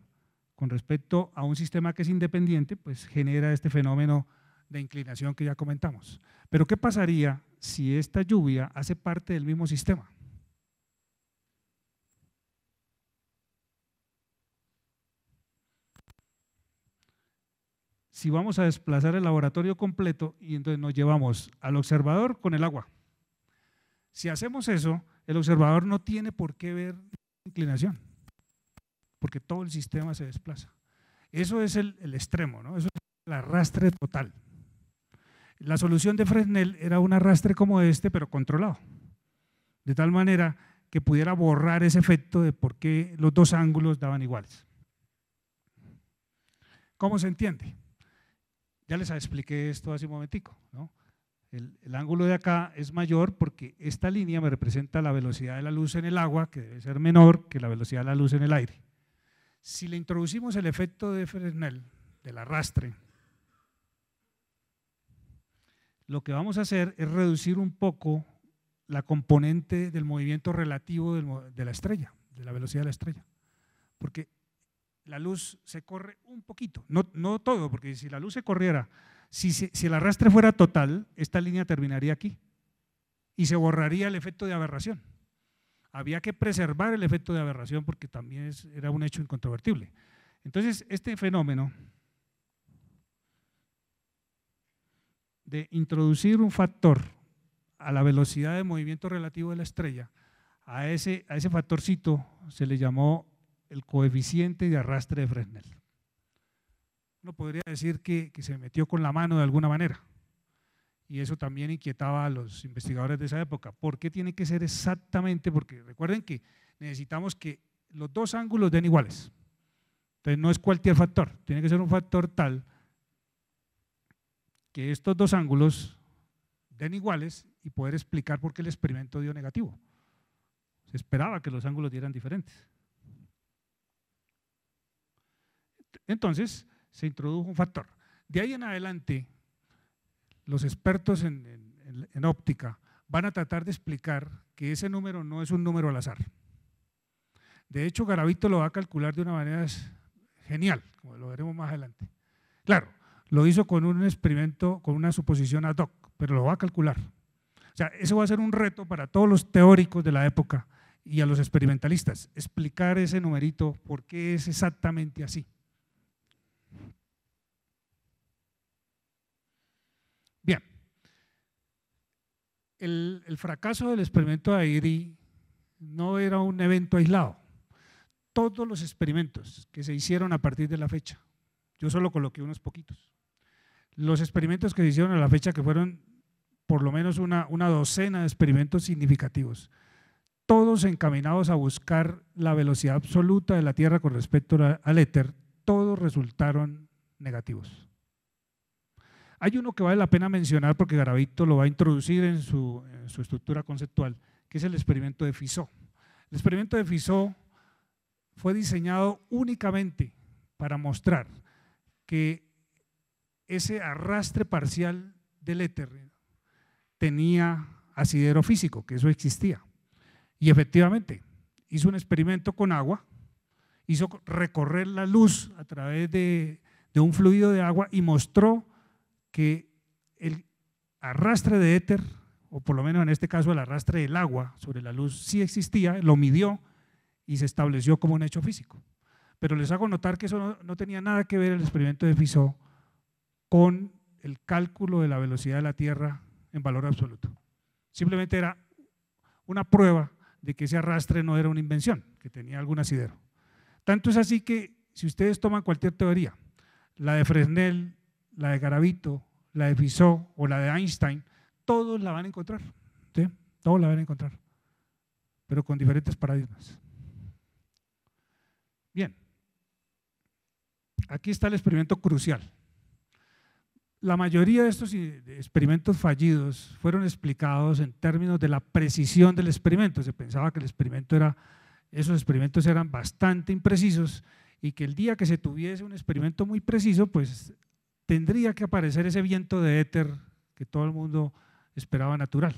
con respecto a un sistema que es independiente, pues genera este fenómeno de inclinación que ya comentamos. Pero ¿qué pasaría si esta lluvia hace parte del mismo sistema? Si vamos a desplazar el laboratorio completo y entonces nos llevamos al observador con el agua. Si hacemos eso, el observador no tiene por qué ver inclinación, porque todo el sistema se desplaza. Eso es el extremo, ¿no? Eso es el arrastre total. La solución de Fresnel era un arrastre como este, pero controlado, de tal manera que pudiera borrar ese efecto de por qué los dos ángulos daban iguales. ¿Cómo se entiende? Ya les expliqué esto hace un momentico, ¿no? El ángulo de acá es mayor porque esta línea me representa la velocidad de la luz en el agua, que debe ser menor que la velocidad de la luz en el aire. Si le introducimos el efecto de Fresnel, del arrastre, lo que vamos a hacer es reducir un poco la componente del movimiento relativo de la estrella, de la velocidad de la estrella, porque la luz se corre un poquito, no todo, porque si la luz se corriera, si el arrastre fuera total, esta línea terminaría aquí y se borraría el efecto de aberración. Había que preservar el efecto de aberración porque también era un hecho incontrovertible. Entonces, este fenómeno de introducir un factor a la velocidad de movimiento relativo de la estrella, a ese factorcito se le llamó el coeficiente de arrastre de Fresnel. Uno podría decir que se metió con la mano de alguna manera, y eso también inquietaba a los investigadores de esa época. ¿Por qué tiene que ser exactamente? Porque recuerden que necesitamos que los dos ángulos den iguales. Entonces no es cualquier factor, tiene que ser un factor tal que estos dos ángulos den iguales y poder explicar por qué el experimento dio negativo. Se esperaba que los ángulos dieran diferentes. Entonces se introdujo un factor. De ahí en adelante, los expertos en óptica van a tratar de explicar que ese número no es un número al azar. De hecho, Garavito lo va a calcular de una manera genial, como lo veremos más adelante. Claro, lo hizo con un experimento, con una suposición ad hoc, pero lo va a calcular. O sea, eso va a ser un reto para todos los teóricos de la época y a los experimentalistas, explicar ese numerito, por qué es exactamente así. Bien, el fracaso del experimento de Airy no era un evento aislado. Todos los experimentos que se hicieron a partir de la fecha, Yo solo coloqué unos poquitos. Los experimentos que se hicieron a la fecha, que fueron por lo menos una docena de experimentos significativos, todos encaminados a buscar la velocidad absoluta de la Tierra con respecto al éter, todos resultaron negativos. Hay uno que vale la pena mencionar porque Garavito lo va a introducir en su estructura conceptual, que es el experimento de Fizeau. El experimento de Fizeau fue diseñado únicamente para mostrar que ese arrastre parcial del éter tenía asidero físico, que eso existía. Y efectivamente, hizo un experimento con agua, hizo recorrer la luz a través de un fluido de agua y mostró que el arrastre de éter, o por lo menos en este caso el arrastre del agua sobre la luz sí existía, lo midió y se estableció como un hecho físico. Pero les hago notar que eso no tenía nada que ver el experimento de Fizeau con el cálculo de la velocidad de la Tierra en valor absoluto. Simplemente era una prueba de que ese arrastre no era una invención, que tenía algún asidero. Tanto es así que si ustedes toman cualquier teoría, la de Fresnel, la de Garavito, la de Fizeau o la de Einstein, todos la van a encontrar, ¿sí? Todos la van a encontrar, pero con diferentes paradigmas. Bien, aquí está el experimento crucial. La mayoría de estos experimentos fallidos fueron explicados en términos de la precisión del experimento. Se pensaba que esos experimentos eran bastante imprecisos y que el día que se tuviese un experimento muy preciso, pues tendría que aparecer ese viento de éter que todo el mundo esperaba natural.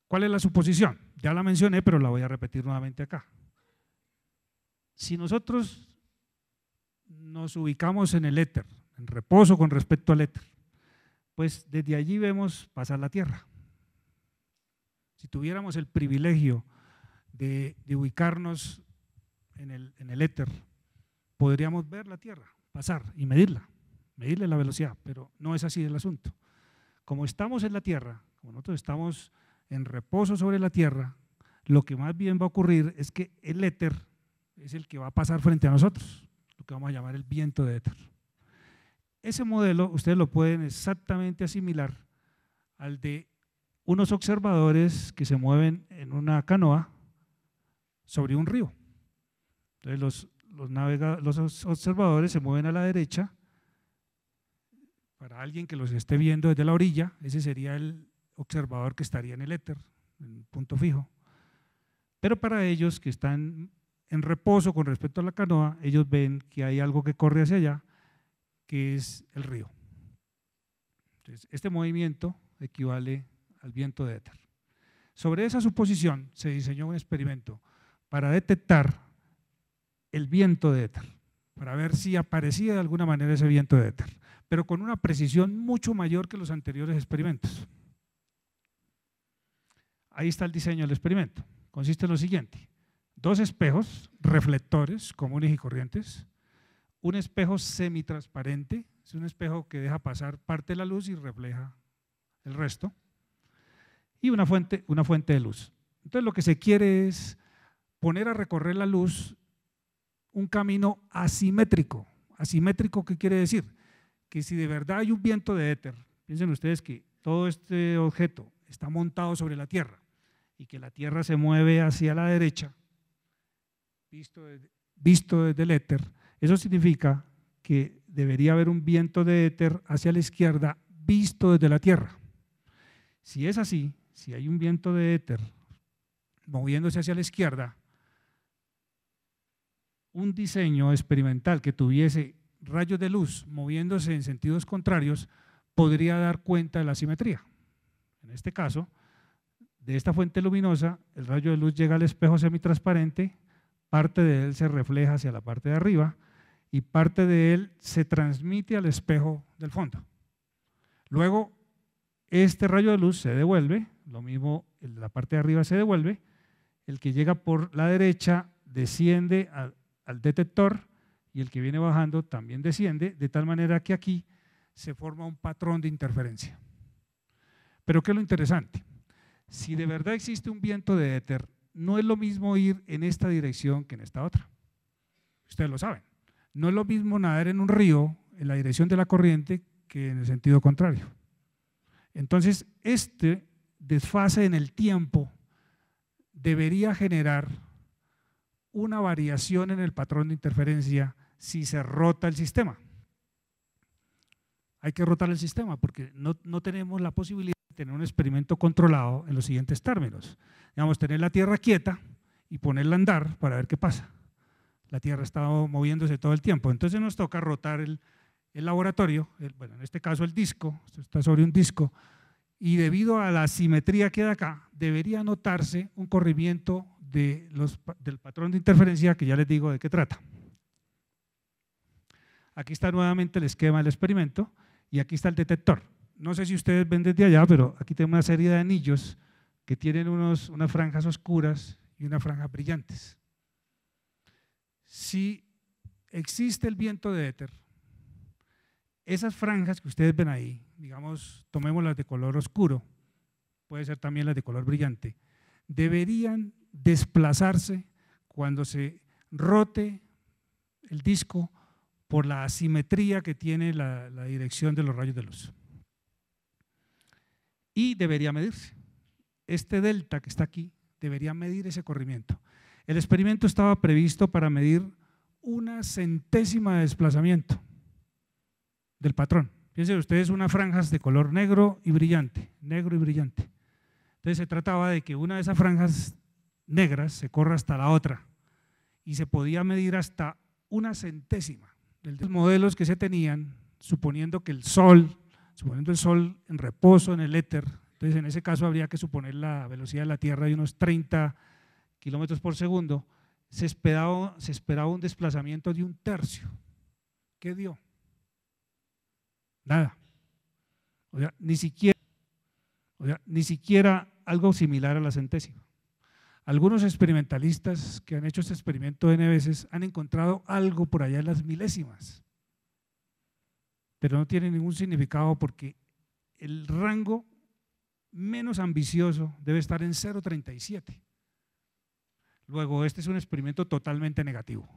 ¿Cuál es la suposición? Ya la mencioné, pero la voy a repetir nuevamente acá. Si nosotros nos ubicamos en el éter, en reposo con respecto al éter, pues desde allí vemos pasar la Tierra. Si tuviéramos el privilegio de ubicarnos en el éter, podríamos ver la Tierra pasar y medirle la velocidad, pero no es así el asunto. Como estamos en la Tierra, como nosotros estamos en reposo sobre la Tierra, lo que más bien va a ocurrir es que el éter es el que va a pasar frente a nosotros, lo que vamos a llamar el viento de éter. Ese modelo ustedes lo pueden exactamente asimilar al de unos observadores que se mueven en una canoa sobre un río. Entonces los observadores se mueven a la derecha. Para alguien que los esté viendo desde la orilla, ese sería el observador que estaría en el éter, en punto fijo. Pero para ellos que están en reposo con respecto a la canoa, ellos ven que hay algo que corre hacia allá, que es el río. Entonces, este movimiento equivale al viento de éter. Sobre esa suposición se diseñó un experimento para detectar el viento de éter, para ver si aparecía de alguna manera ese viento de éter, pero con una precisión mucho mayor que los anteriores experimentos. Ahí está el diseño del experimento. Consiste en lo siguiente: dos espejos reflectores comunes y corrientes, un espejo semitransparente, es un espejo que deja pasar parte de la luz y refleja el resto, y una fuente de luz. Entonces lo que se quiere es poner a recorrer la luz un camino asimétrico. ¿Asimétrico qué quiere decir? Que si de verdad hay un viento de éter, piensen ustedes que todo este objeto está montado sobre la Tierra y que la Tierra se mueve hacia la derecha, visto desde el éter, eso significa que debería haber un viento de éter hacia la izquierda visto desde la Tierra. Si es así, si hay un viento de éter moviéndose hacia la izquierda, un diseño experimental que tuviese rayos de luz moviéndose en sentidos contrarios podría dar cuenta de la simetría. En este caso, de esta fuente luminosa, el rayo de luz llega al espejo semitransparente, parte de él se refleja hacia la parte de arriba y parte de él se transmite al espejo del fondo. Luego, este rayo de luz se devuelve, lo mismo el de la parte de arriba se devuelve, el que llega por la derecha desciende al detector y el que viene bajando también desciende, de tal manera que aquí se forma un patrón de interferencia. Pero ¿qué es lo interesante? Si de verdad existe un viento de éter, no es lo mismo ir en esta dirección que en esta otra. Ustedes lo saben. No es lo mismo nadar en un río en la dirección de la corriente que en el sentido contrario. Entonces, este desfase en el tiempo debería generar una variación en el patrón de interferencia si se rota el sistema. Hay que rotar el sistema porque no tenemos la posibilidad de tener un experimento controlado en los siguientes términos. Digamos, tener la Tierra quieta y ponerla a andar para ver qué pasa. La Tierra está moviéndose todo el tiempo, entonces nos toca rotar el laboratorio, bueno, en este caso el disco, esto está sobre un disco, y debido a la simetría que da acá, debería notarse un corrimiento del patrón de interferencia que ya les digo de qué trata. Aquí está nuevamente el esquema del experimento y aquí está el detector. No sé si ustedes ven desde allá, pero aquí tenemos una serie de anillos que tienen unas franjas oscuras y unas franjas brillantes. Si existe el viento de éter, esas franjas que ustedes ven ahí, digamos, tomemos las de color oscuro, puede ser también las de color brillante, deberían desplazarse cuando se rote el disco por la asimetría que tiene la dirección de los rayos de luz. Y debería medirse. Este delta que está aquí debería medir ese corrimiento. El experimento estaba previsto para medir 1/100ª de desplazamiento del patrón. Fíjense ustedes, unas franjas de color negro y brillante, negro y brillante. Entonces se trataba de que una de esas franjas negras se corra hasta la otra y se podía medir hasta 1/100ª. Los modelos que se tenían, suponiendo el sol en reposo en el éter, entonces en ese caso habría que suponer la velocidad de la Tierra de unos 30 kilómetros por segundo, se esperaba un desplazamiento de 1/3. ¿Qué dio? Nada. O sea, ni siquiera algo similar a la 100ª. Algunos experimentalistas que han hecho este experimento N veces han encontrado algo por allá en las milésimas, pero no tiene ningún significado porque el rango menos ambicioso debe estar en 0,37. Luego, este es un experimento totalmente negativo.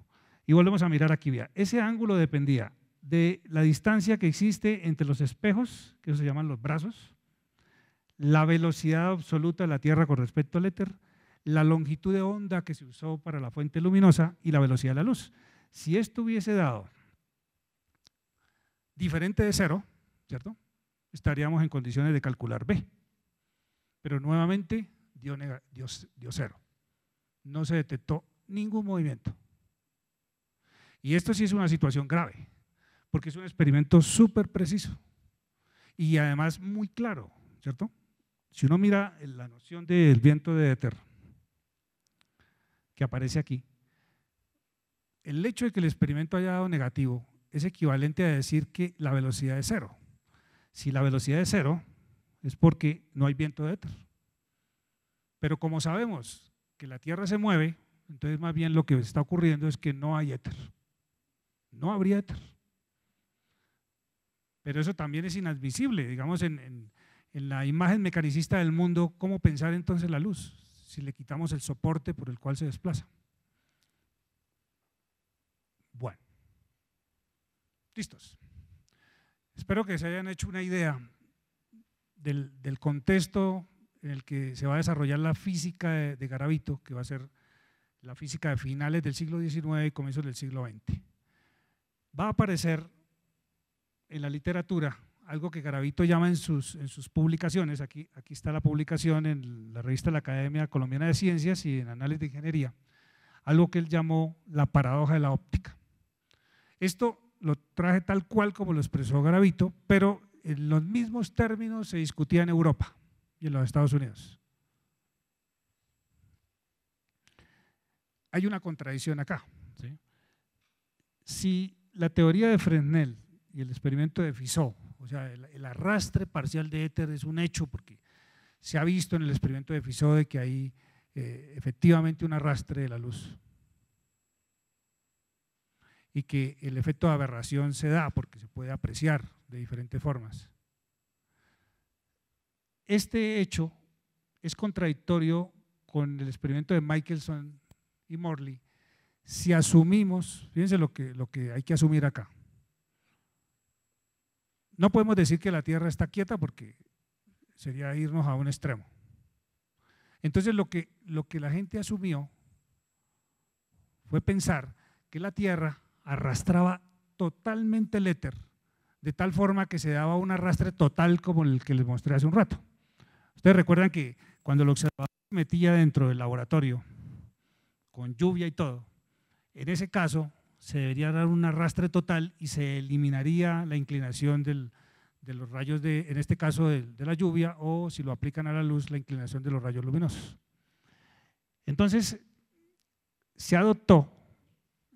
Y volvemos a mirar aquí, vea, ese ángulo dependía de la distancia que existe entre los espejos, que se llaman los brazos, la velocidad absoluta de la Tierra con respecto al éter, la longitud de onda que se usó para la fuente luminosa y la velocidad de la luz. Si esto hubiese dado diferente de 0, ¿cierto?, estaríamos en condiciones de calcular B. Pero nuevamente dio 0. No se detectó ningún movimiento. Y esto sí es una situación grave, porque es un experimento súper preciso y además muy claro, ¿cierto? Si uno mira la noción del viento de éter que aparece aquí, el hecho de que el experimento haya dado negativo es equivalente a decir que la velocidad es 0. Si la velocidad es 0, es porque no hay viento de éter. Pero como sabemos que la Tierra se mueve, entonces más bien lo que está ocurriendo es que no hay éter. No habría éter. Pero eso también es inadmisible, digamos, en la imagen mecanicista del mundo, ¿cómo pensar entonces la luz? Si le quitamos el soporte por el cual se desplaza. Bueno, listos. Espero que se hayan hecho una idea del contexto en el que se va a desarrollar la física de Garavito, que va a ser la física de finales del siglo XIX y comienzos del siglo XX. Va a aparecer en la literatura algo que Garavito llama en sus publicaciones, aquí está la publicación en la revista de la Academia Colombiana de Ciencias y en Análisis de Ingeniería, algo que él llamó la paradoja de la óptica. Esto lo traje tal cual como lo expresó Garavito, pero en los mismos términos se discutía en Europa y en los Estados Unidos. Hay una contradicción acá, ¿sí? Si la teoría de Fresnel y el experimento de Fizeau, o sea, el arrastre parcial de éter es un hecho porque se ha visto en el experimento de Fizeau de que hay efectivamente un arrastre de la luz y que el efecto de aberración se da porque se puede apreciar de diferentes formas. Este hecho es contradictorio con el experimento de Michelson y Morley, si asumimos, fíjense lo que hay que asumir acá. No podemos decir que la Tierra está quieta porque sería irnos a un extremo. Entonces lo que la gente asumió fue pensar que la Tierra arrastraba totalmente el éter, de tal forma que se daba un arrastre total como el que les mostré hace un rato. Ustedes recuerdan que cuando el observador se metía dentro del laboratorio, con lluvia y todo, en ese caso se debería dar un arrastre total y se eliminaría la inclinación de los rayos, en este caso de la lluvia, o si lo aplican a la luz, la inclinación de los rayos luminosos. Entonces, se adoptó,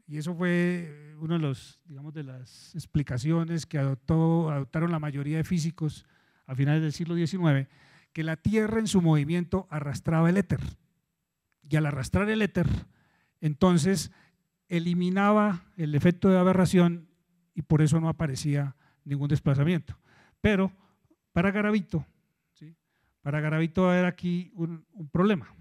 y eso fue uno de los, digamos, de las explicaciones que adoptaron la mayoría de físicos a finales del siglo XIX, que la Tierra en su movimiento arrastraba el éter, y al arrastrar el éter, entonces eliminaba el efecto de aberración y por eso no aparecía ningún desplazamiento. Pero para Garavito, ¿sí?, para Garavito va a haber aquí un problema,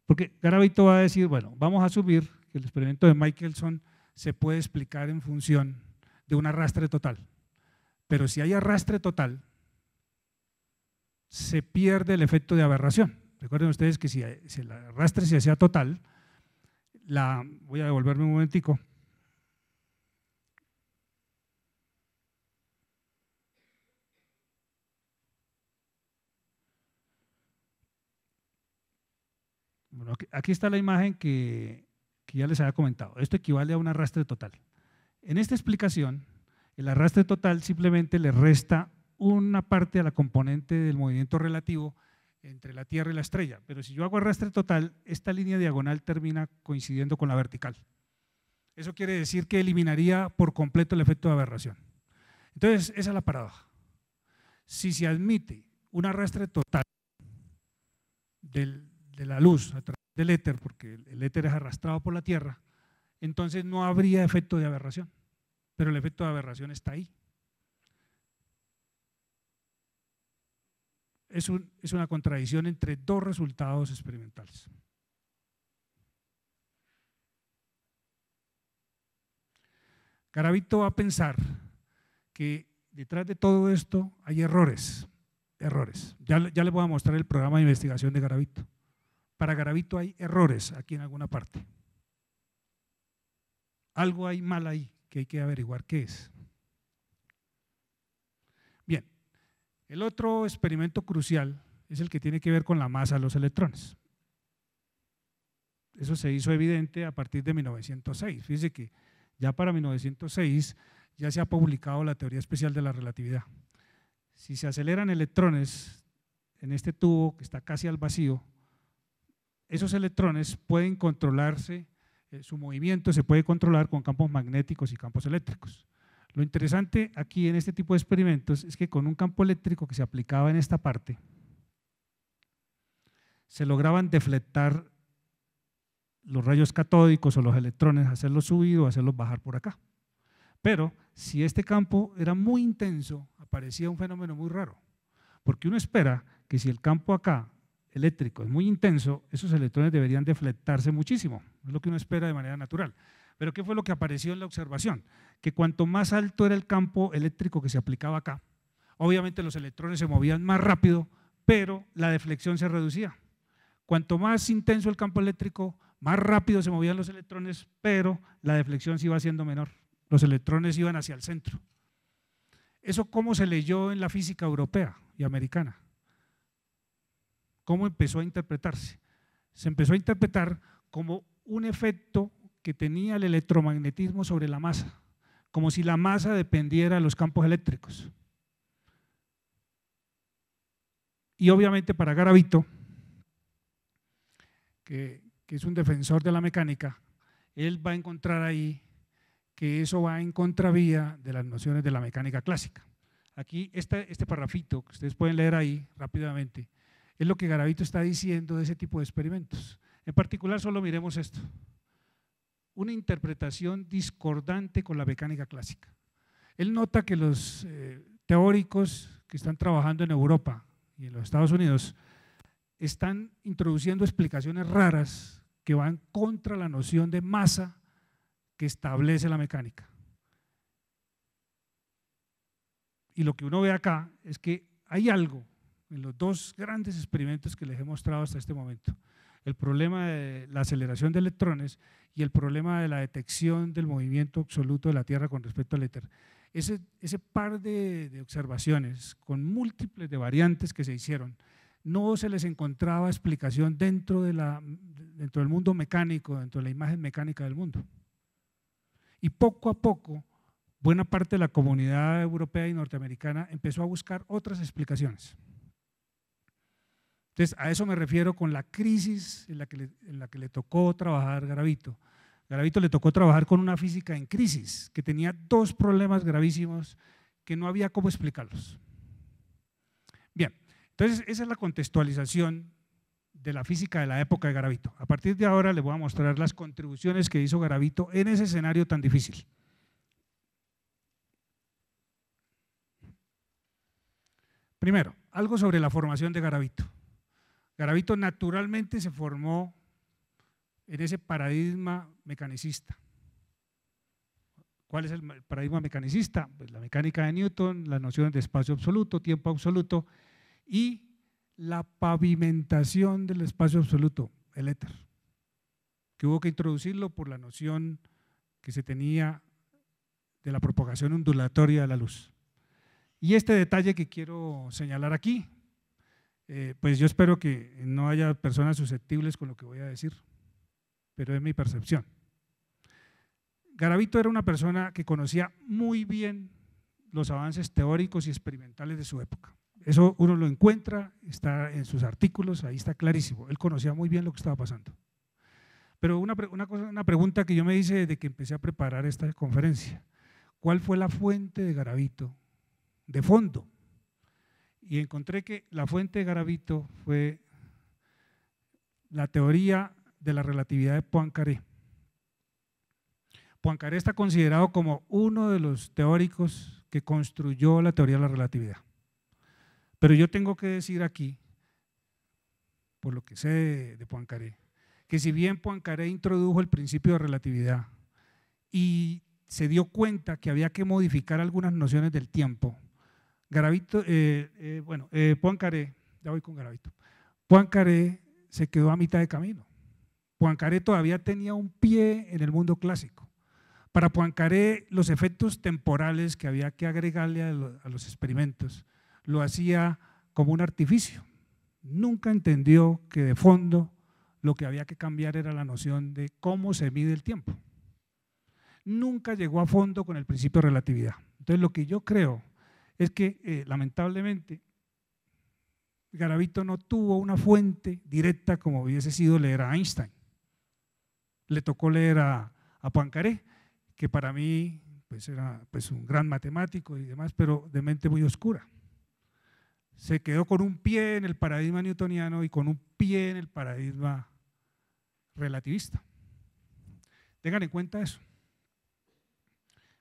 porque Garavito va a decir, bueno, vamos a asumir que el experimento de Michelson se puede explicar en función de un arrastre total, pero si hay arrastre total, se pierde el efecto de aberración. Recuerden ustedes que si el arrastre se hacía total, voy a devolverme un momentico. Bueno, aquí está la imagen que ya les había comentado. Esto equivale a un arrastre total. En esta explicación, el arrastre total simplemente le resta una parte a la componente del movimiento relativo entre la Tierra y la estrella, pero si yo hago arrastre total, esta línea diagonal termina coincidiendo con la vertical. Eso quiere decir que eliminaría por completo el efecto de aberración. Entonces, esa es la paradoja. Si se admite un arrastre total de la luz a través del éter, porque el éter es arrastrado por la Tierra, entonces no habría efecto de aberración, pero el efecto de aberración está ahí. Es una contradicción entre dos resultados experimentales. Garavito va a pensar que detrás de todo esto hay errores. Ya les voy a mostrar el programa de investigación de Garavito. Para Garavito hay errores aquí en alguna parte. Algo hay mal ahí que hay que averiguar qué es. Bien, el otro experimento crucial es el que tiene que ver con la masa de los electrones. Eso se hizo evidente a partir de 1906. Fíjense que ya para 1906 ya se ha publicado la teoría especial de la relatividad. Si se aceleran electrones en este tubo que está casi al vacío, esos electrones pueden controlarse, su movimiento se puede controlar con campos magnéticos y campos eléctricos. Lo interesante aquí en este tipo de experimentos es que con un campo eléctrico que se aplicaba en esta parte, se lograban deflectar los rayos catódicos o los electrones, hacerlos subir o hacerlos bajar por acá. Pero si este campo era muy intenso, aparecía un fenómeno muy raro, porque uno espera que si el campo acá eléctrico es muy intenso, esos electrones deberían deflectarse muchísimo, es lo que uno espera de manera natural. Pero ¿qué fue lo que apareció en la observación? Que cuanto más alto era el campo eléctrico que se aplicaba acá, obviamente los electrones se movían más rápido, pero la deflexión se reducía. Cuanto más intenso el campo eléctrico, más rápido se movían los electrones, pero la deflexión se iba haciendo menor. Los electrones iban hacia el centro. ¿Eso cómo se leyó en la física europea y americana? ¿Cómo empezó a interpretarse? Se empezó a interpretar como un efecto que tenía el electromagnetismo sobre la masa, como si la masa dependiera de los campos eléctricos. Y obviamente para Garavito, que es un defensor de la mecánica, él va a encontrar ahí que eso va en contravía de las nociones de la mecánica clásica. Aquí este parrafito que ustedes pueden leer ahí rápidamente es lo que Garavito está diciendo de ese tipo de experimentos. En particular solo miremos esto: una interpretación discordante con la mecánica clásica. Él nota que los teóricos que están trabajando en Europa y en los Estados Unidos están introduciendo explicaciones raras que van contra la noción de masa que establece la mecánica. Y lo que uno ve acá es que hay algo en los dos grandes experimentos que les he mostrado hasta este momento, el problema de la aceleración de electrones y el problema de la detección del movimiento absoluto de la Tierra con respecto al éter. Ese par de observaciones con múltiples de variantes que se hicieron, no se les encontraba explicación dentro del mundo mecánico, dentro de la imagen mecánica del mundo. Y poco a poco, buena parte de la comunidad europea y norteamericana empezó a buscar otras explicaciones. Entonces, a eso me refiero con la crisis en la que le tocó trabajar Garavito. Garavito le tocó trabajar con una física en crisis, que tenía dos problemas gravísimos que no había cómo explicarlos. Bien, entonces esa es la contextualización de la física de la época de Garavito. A partir de ahora les voy a mostrar las contribuciones que hizo Garavito en ese escenario tan difícil. Primero, algo sobre la formación de Garavito. Garavito naturalmente se formó en ese paradigma mecanicista. ¿Cuál es el paradigma mecanicista? Pues la mecánica de Newton, las nociones de espacio absoluto, tiempo absoluto y la pavimentación del espacio absoluto, el éter, que hubo que introducirlo por la noción que se tenía de la propagación ondulatoria de la luz. Y este detalle que quiero señalar aquí, pues yo espero que no haya personas susceptibles con lo que voy a decir, pero es mi percepción. Garavito era una persona que conocía muy bien los avances teóricos y experimentales de su época. Eso uno lo encuentra, está en sus artículos, ahí está clarísimo. Él conocía muy bien lo que estaba pasando. Pero una pregunta que yo me hice desde que empecé a preparar esta conferencia: ¿cuál fue la fuente de Garavito de fondo? Y encontré que la fuente de Garavito fue la teoría de la relatividad de Poincaré. Poincaré está considerado como uno de los teóricos que construyó la teoría de la relatividad. Pero yo tengo que decir aquí, por lo que sé de Poincaré, que si bien Poincaré introdujo el principio de relatividad y se dio cuenta que había que modificar algunas nociones del tiempo, Poincaré, ya voy con Garavito, Poincaré se quedó a mitad de camino. Poincaré todavía tenía un pie en el mundo clásico. Para Poincaré, los efectos temporales que había que agregarle a los experimentos lo hacía como un artificio. Nunca entendió que de fondo lo que había que cambiar era la noción de cómo se mide el tiempo. Nunca llegó a fondo con el principio de relatividad. Entonces, lo que yo creo es que lamentablemente Garavito no tuvo una fuente directa como hubiese sido leer a Einstein. Le tocó leer a Poincaré, que para mí pues era pues un gran matemático y demás, pero de mente muy oscura. Se quedó con un pie en el paradigma newtoniano y con un pie en el paradigma relativista. Tengan en cuenta eso.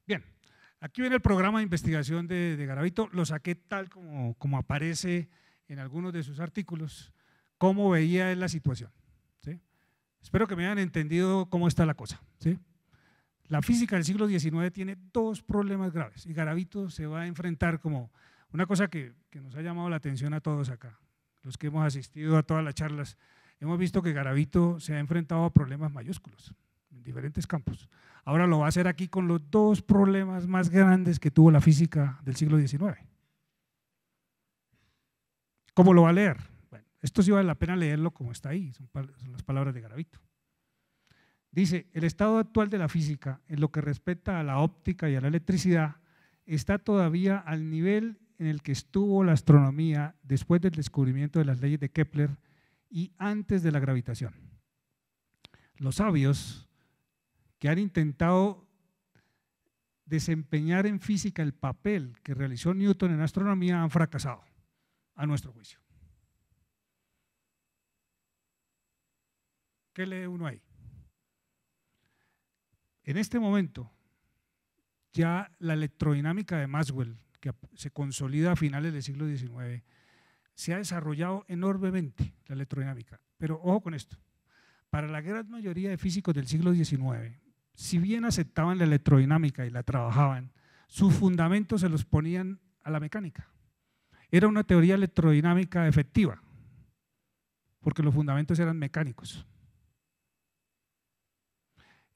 Bien, aquí viene el programa de investigación de Garavito, lo saqué tal como aparece en algunos de sus artículos, cómo veía él la situación, ¿sí? Espero que me hayan entendido cómo está la cosa, ¿sí? La física del siglo XIX tiene dos problemas graves y Garavito se va a enfrentar como una cosa que nos ha llamado la atención a todos acá, los que hemos asistido a todas las charlas. Hemos visto que Garavito se ha enfrentado a problemas mayúsculos en diferentes campos. Ahora lo va a hacer aquí con los dos problemas más grandes que tuvo la física del siglo XIX. ¿Cómo lo va a leer? Bueno, esto sí vale la pena leerlo como está ahí, son las palabras de Garavito. Dice: el estado actual de la física en lo que respecta a la óptica y a la electricidad está todavía al nivel en el que estuvo la astronomía después del descubrimiento de las leyes de Kepler y antes de la gravitación. Los sabios que han intentado desempeñar en física el papel que realizó Newton en astronomía han fracasado, a nuestro juicio. ¿Qué lee uno ahí? En este momento, ya la electrodinámica de Maxwell, que se consolida a finales del siglo XIX, se ha desarrollado enormemente la electrodinámica. Pero ojo con esto, para la gran mayoría de físicos del siglo XIX, si bien aceptaban la electrodinámica y la trabajaban, sus fundamentos se los ponían a la mecánica. Era una teoría electrodinámica efectiva, porque los fundamentos eran mecánicos.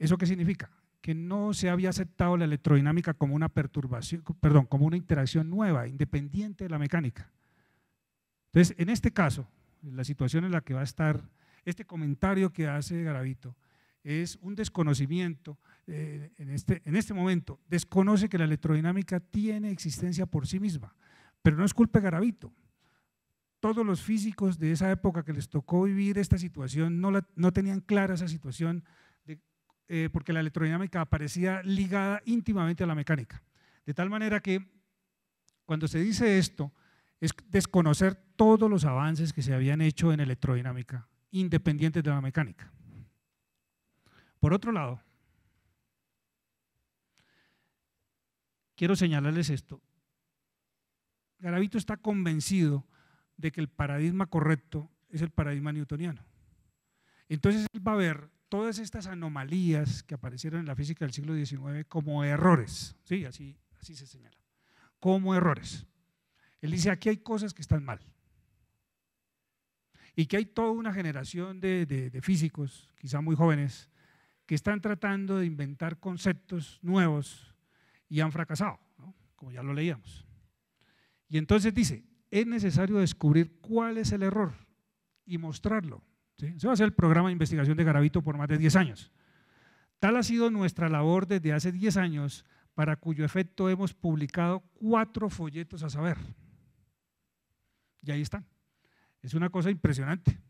¿Eso qué significa? Que no se había aceptado la electrodinámica como una perturbación, perdón, como una interacción nueva, independiente de la mecánica. Entonces, en este caso, la situación en la que va a estar, este comentario que hace Garavito es un desconocimiento, en este momento, desconoce que la electrodinámica tiene existencia por sí misma, pero no es culpa de Garavito. Todos los físicos de esa época que les tocó vivir esta situación no tenían clara esa situación, porque la electrodinámica aparecía ligada íntimamente a la mecánica. De tal manera que cuando se dice esto, es desconocer todos los avances que se habían hecho en electrodinámica, independientes de la mecánica. Por otro lado, quiero señalarles esto. Garavito está convencido de que el paradigma correcto es el paradigma newtoniano. Entonces él va a ver todas estas anomalías que aparecieron en la física del siglo XIX como errores, ¿sí? Así se señala, como errores. Él dice, aquí hay cosas que están mal y que hay toda una generación de físicos, quizá muy jóvenes, que están tratando de inventar conceptos nuevos y han fracasado, ¿no? Como ya lo leíamos. Y entonces dice, es necesario descubrir cuál es el error y mostrarlo. ¿Sí? Ese va a ser el programa de investigación de Garavito por más de 10 años. Tal ha sido nuestra labor desde hace 10 años, para cuyo efecto hemos publicado 4 folletos a saber. Y ahí están. Es una cosa impresionante.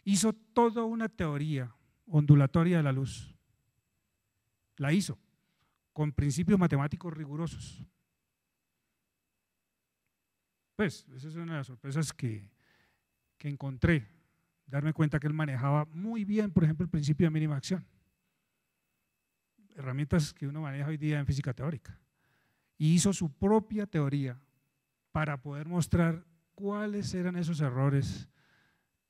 Hizo toda una teoría ondulatoria de la luz. La hizo con principios matemáticos rigurosos. Pues, esa es una de las sorpresas que encontré, darme cuenta que él manejaba muy bien, por ejemplo, el principio de mínima acción. Herramientas que uno maneja hoy día en física teórica. Y hizo su propia teoría para poder mostrar cuáles eran esos errores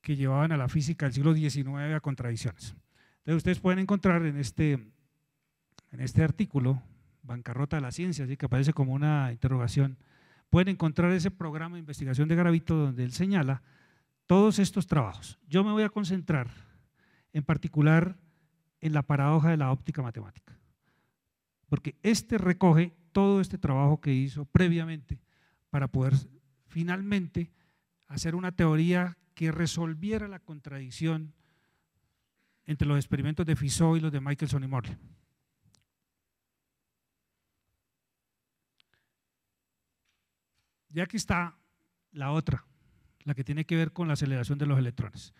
que llevaban a la física del siglo XIX a contradicciones. Entonces ustedes pueden encontrar en este artículo, Bancarrota de la Ciencia, así que aparece como una interrogación, pueden encontrar ese programa de investigación de Garavito donde él señala todos estos trabajos. Yo me voy a concentrar en particular en la paradoja de la óptica matemática, porque recoge todo este trabajo que hizo previamente para poder finalmente hacer una teoría que resolviera la contradicción entre los experimentos de Fizeau y los de Michelson y Morley. Y aquí está la otra, la que tiene que ver con la aceleración de los electrones.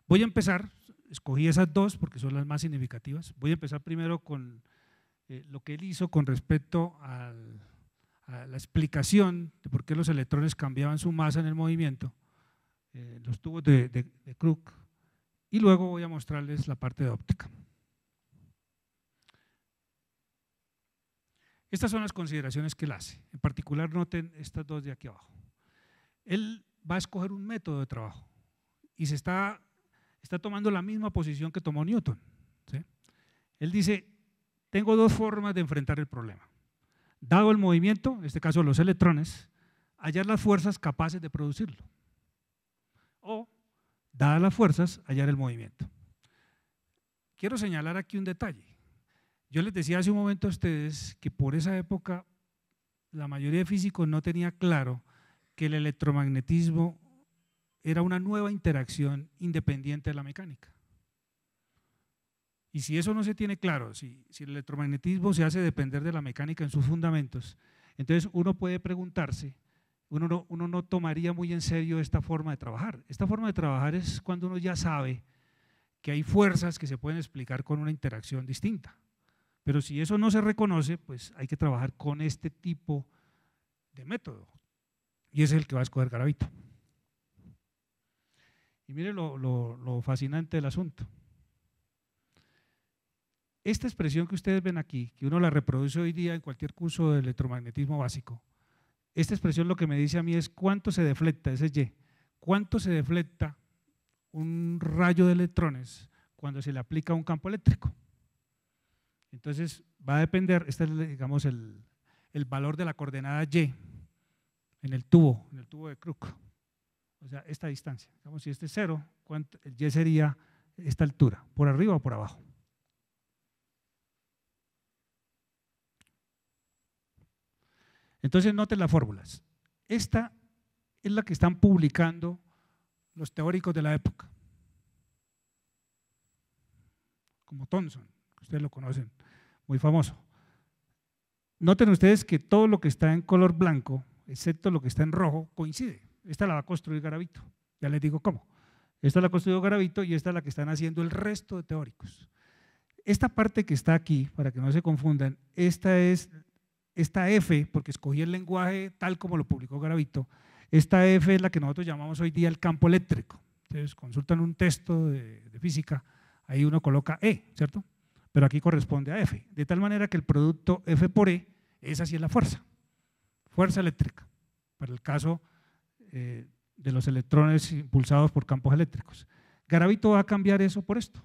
Voy a empezar, escogí esas dos porque son las más significativas. Voy a empezar primero con lo que él hizo con respecto a la explicación de por qué los electrones cambiaban su masa en el movimiento, los tubos de Crookes, y luego voy a mostrarles la parte de óptica. Estas son las consideraciones que él hace. En particular, noten estas dos de aquí abajo. Él va a escoger un método de trabajo y se está tomando la misma posición que tomó Newton, ¿sí? Él dice, tengo 2 formas de enfrentar el problema. Dado el movimiento, en este caso los electrones, hallar las fuerzas capaces de producirlo. O, dadas las fuerzas, hallar el movimiento. Quiero señalar aquí un detalle. Yo les decía hace un momento a ustedes que por esa época la mayoría de físicos no tenía claro que el electromagnetismo era una nueva interacción independiente de la mecánica. Y si eso no se tiene claro, si el electromagnetismo se hace depender de la mecánica en sus fundamentos, entonces uno puede preguntarse, uno no tomaría muy en serio esta forma de trabajar. Esta forma de trabajar es cuando uno ya sabe que hay fuerzas que se pueden explicar con una interacción distinta. Pero si eso no se reconoce, pues hay que trabajar con este tipo de método. Y ese es el que va a escoger Garavito. Y mire lo fascinante del asunto. Esta expresión que ustedes ven aquí, que uno la reproduce hoy día en cualquier curso de electromagnetismo básico, esta expresión lo que me dice a mí es cuánto se deflecta ese Y ¿cuánto se deflecta un rayo de electrones cuando se le aplica un campo eléctrico? Entonces va a depender, este es, digamos, el valor de la coordenada Y en el tubo de Crookes. O sea, esta distancia. Digamos, si este es 0, el Y sería esta altura, por arriba o por abajo. Entonces noten las fórmulas. Esta es la que están publicando los teóricos de la época, como Thomson, que ustedes lo conocen, muy famoso. Noten ustedes que todo lo que está en color blanco, excepto lo que está en rojo, coincide. Esta la va a construir Garavito, ya les digo cómo. Esta la ha construido Garavito y esta es la que están haciendo el resto de teóricos. Esta parte que está aquí, para que no se confundan, esta F, porque escogí el lenguaje tal como lo publicó Garavito, esta F es la que nosotros llamamos hoy día el campo eléctrico. Entonces consultan un texto de física, ahí uno coloca E, ¿cierto? Pero aquí corresponde a F, de tal manera que el producto F por E, esa sí es la fuerza eléctrica, para el caso de los electrones impulsados por campos eléctricos. Garavito va a cambiar eso por esto.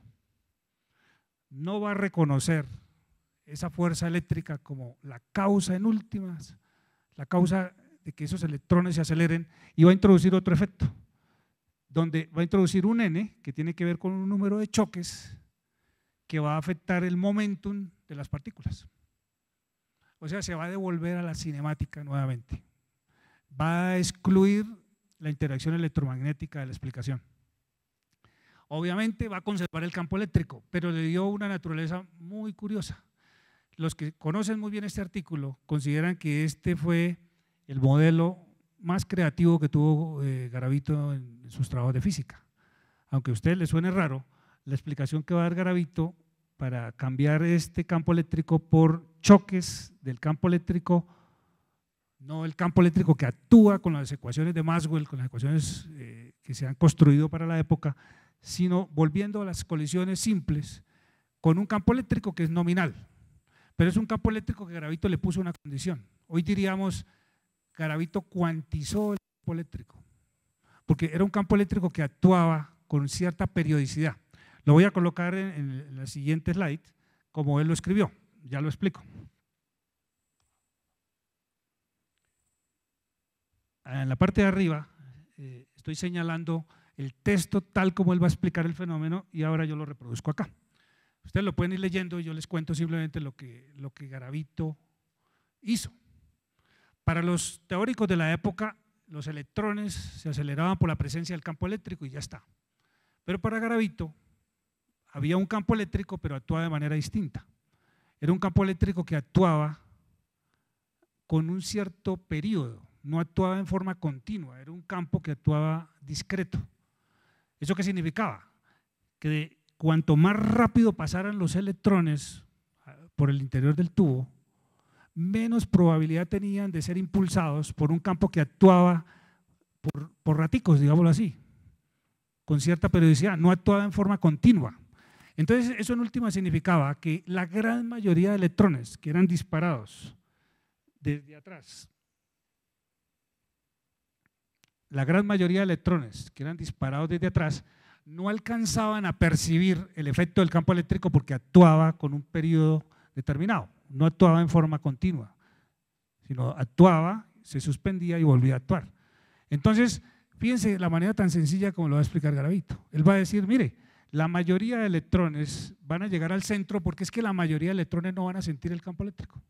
No va a reconocer esa fuerza eléctrica como la causa en últimas, la causa de que esos electrones se aceleren, y va a introducir otro efecto, donde va a introducir un N que tiene que ver con un número de choques que va a afectar el momentum de las partículas. O sea, se va a devolver a la cinemática nuevamente. Va a excluir la interacción electromagnética de la explicación. Obviamente va a conservar el campo eléctrico, pero le dio una naturaleza muy curiosa. Los que conocen muy bien este artículo consideran que este fue el modelo más creativo que tuvo Garavito en sus trabajos de física. Aunque a ustedes les suene raro, la explicación que va a dar Garavito para cambiar este campo eléctrico por choques del campo eléctrico, no el campo eléctrico que actúa con las ecuaciones de Maxwell, con las ecuaciones que se han construido para la época, sino volviendo a las colisiones simples con un campo eléctrico que es nominal, pero es un campo eléctrico que Garavito le puso una condición. Hoy diríamos, Garavito cuantizó el campo eléctrico, porque era un campo eléctrico que actuaba con cierta periodicidad. Lo voy a colocar en la siguiente slide, como él lo escribió, ya lo explico. En la parte de arriba estoy señalando el texto tal como él va a explicar el fenómeno y ahora yo lo reproduzco acá. Ustedes lo pueden ir leyendo y yo les cuento simplemente lo que Garavito hizo. Para los teóricos de la época, los electrones se aceleraban por la presencia del campo eléctrico y ya está. Pero para Garavito había un campo eléctrico, pero actuaba de manera distinta. Era un campo eléctrico que actuaba con un cierto periodo, no actuaba en forma continua, era un campo que actuaba discreto. ¿Eso qué significaba? Que cuanto más rápido pasaran los electrones por el interior del tubo, menos probabilidad tenían de ser impulsados por un campo que actuaba por raticos, digámoslo así, con cierta periodicidad, no actuaba en forma continua. Entonces eso en última significaba que la gran mayoría de electrones que eran disparados desde atrás, no alcanzaban a percibir el efecto del campo eléctrico porque actuaba con un periodo determinado, no actuaba en forma continua, sino actuaba, se suspendía y volvía a actuar. Entonces, fíjense la manera tan sencilla como lo va a explicar Garavito. Él va a decir, mire, la mayoría de electrones van a llegar al centro porque es que la mayoría de electrones no van a sentir el campo eléctrico.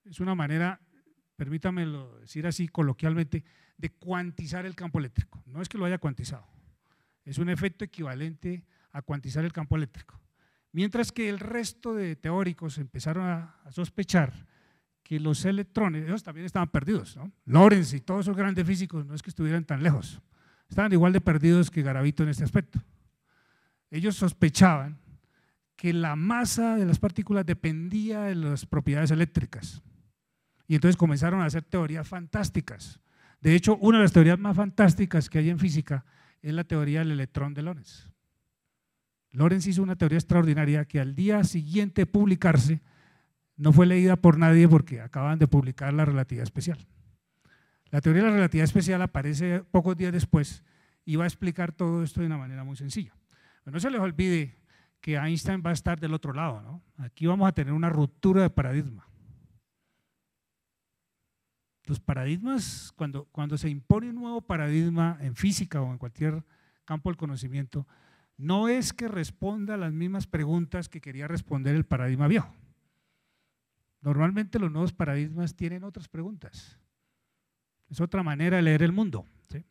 Es una manera, permítamelo decir así coloquialmente, de cuantizar el campo eléctrico. No es que lo haya cuantizado, es un efecto equivalente a cuantizar el campo eléctrico. Mientras que el resto de teóricos empezaron a sospechar que los electrones, ellos también estaban perdidos, ¿no? Lorentz y todos esos grandes físicos no es que estuvieran tan lejos, estaban igual de perdidos que Garavito en este aspecto. Ellos sospechaban que la masa de las partículas dependía de las propiedades eléctricas y entonces comenzaron a hacer teorías fantásticas. De hecho, una de las teorías más fantásticas que hay en física es la teoría del electrón de Lorentz. Lorentz hizo una teoría extraordinaria que al día siguiente de publicarse no fue leída por nadie porque acaban de publicar la relatividad especial. La teoría de la relatividad especial aparece pocos días después y va a explicar todo esto de una manera muy sencilla. Pero no se les olvide que Einstein va a estar del otro lado, ¿no? Aquí vamos a tener una ruptura de paradigma. Los paradigmas, cuando se impone un nuevo paradigma en física o en cualquier campo del conocimiento, no es que responda a las mismas preguntas que quería responder el paradigma viejo. Normalmente los nuevos paradigmas tienen otras preguntas. Es otra manera de leer el mundo, ¿sí?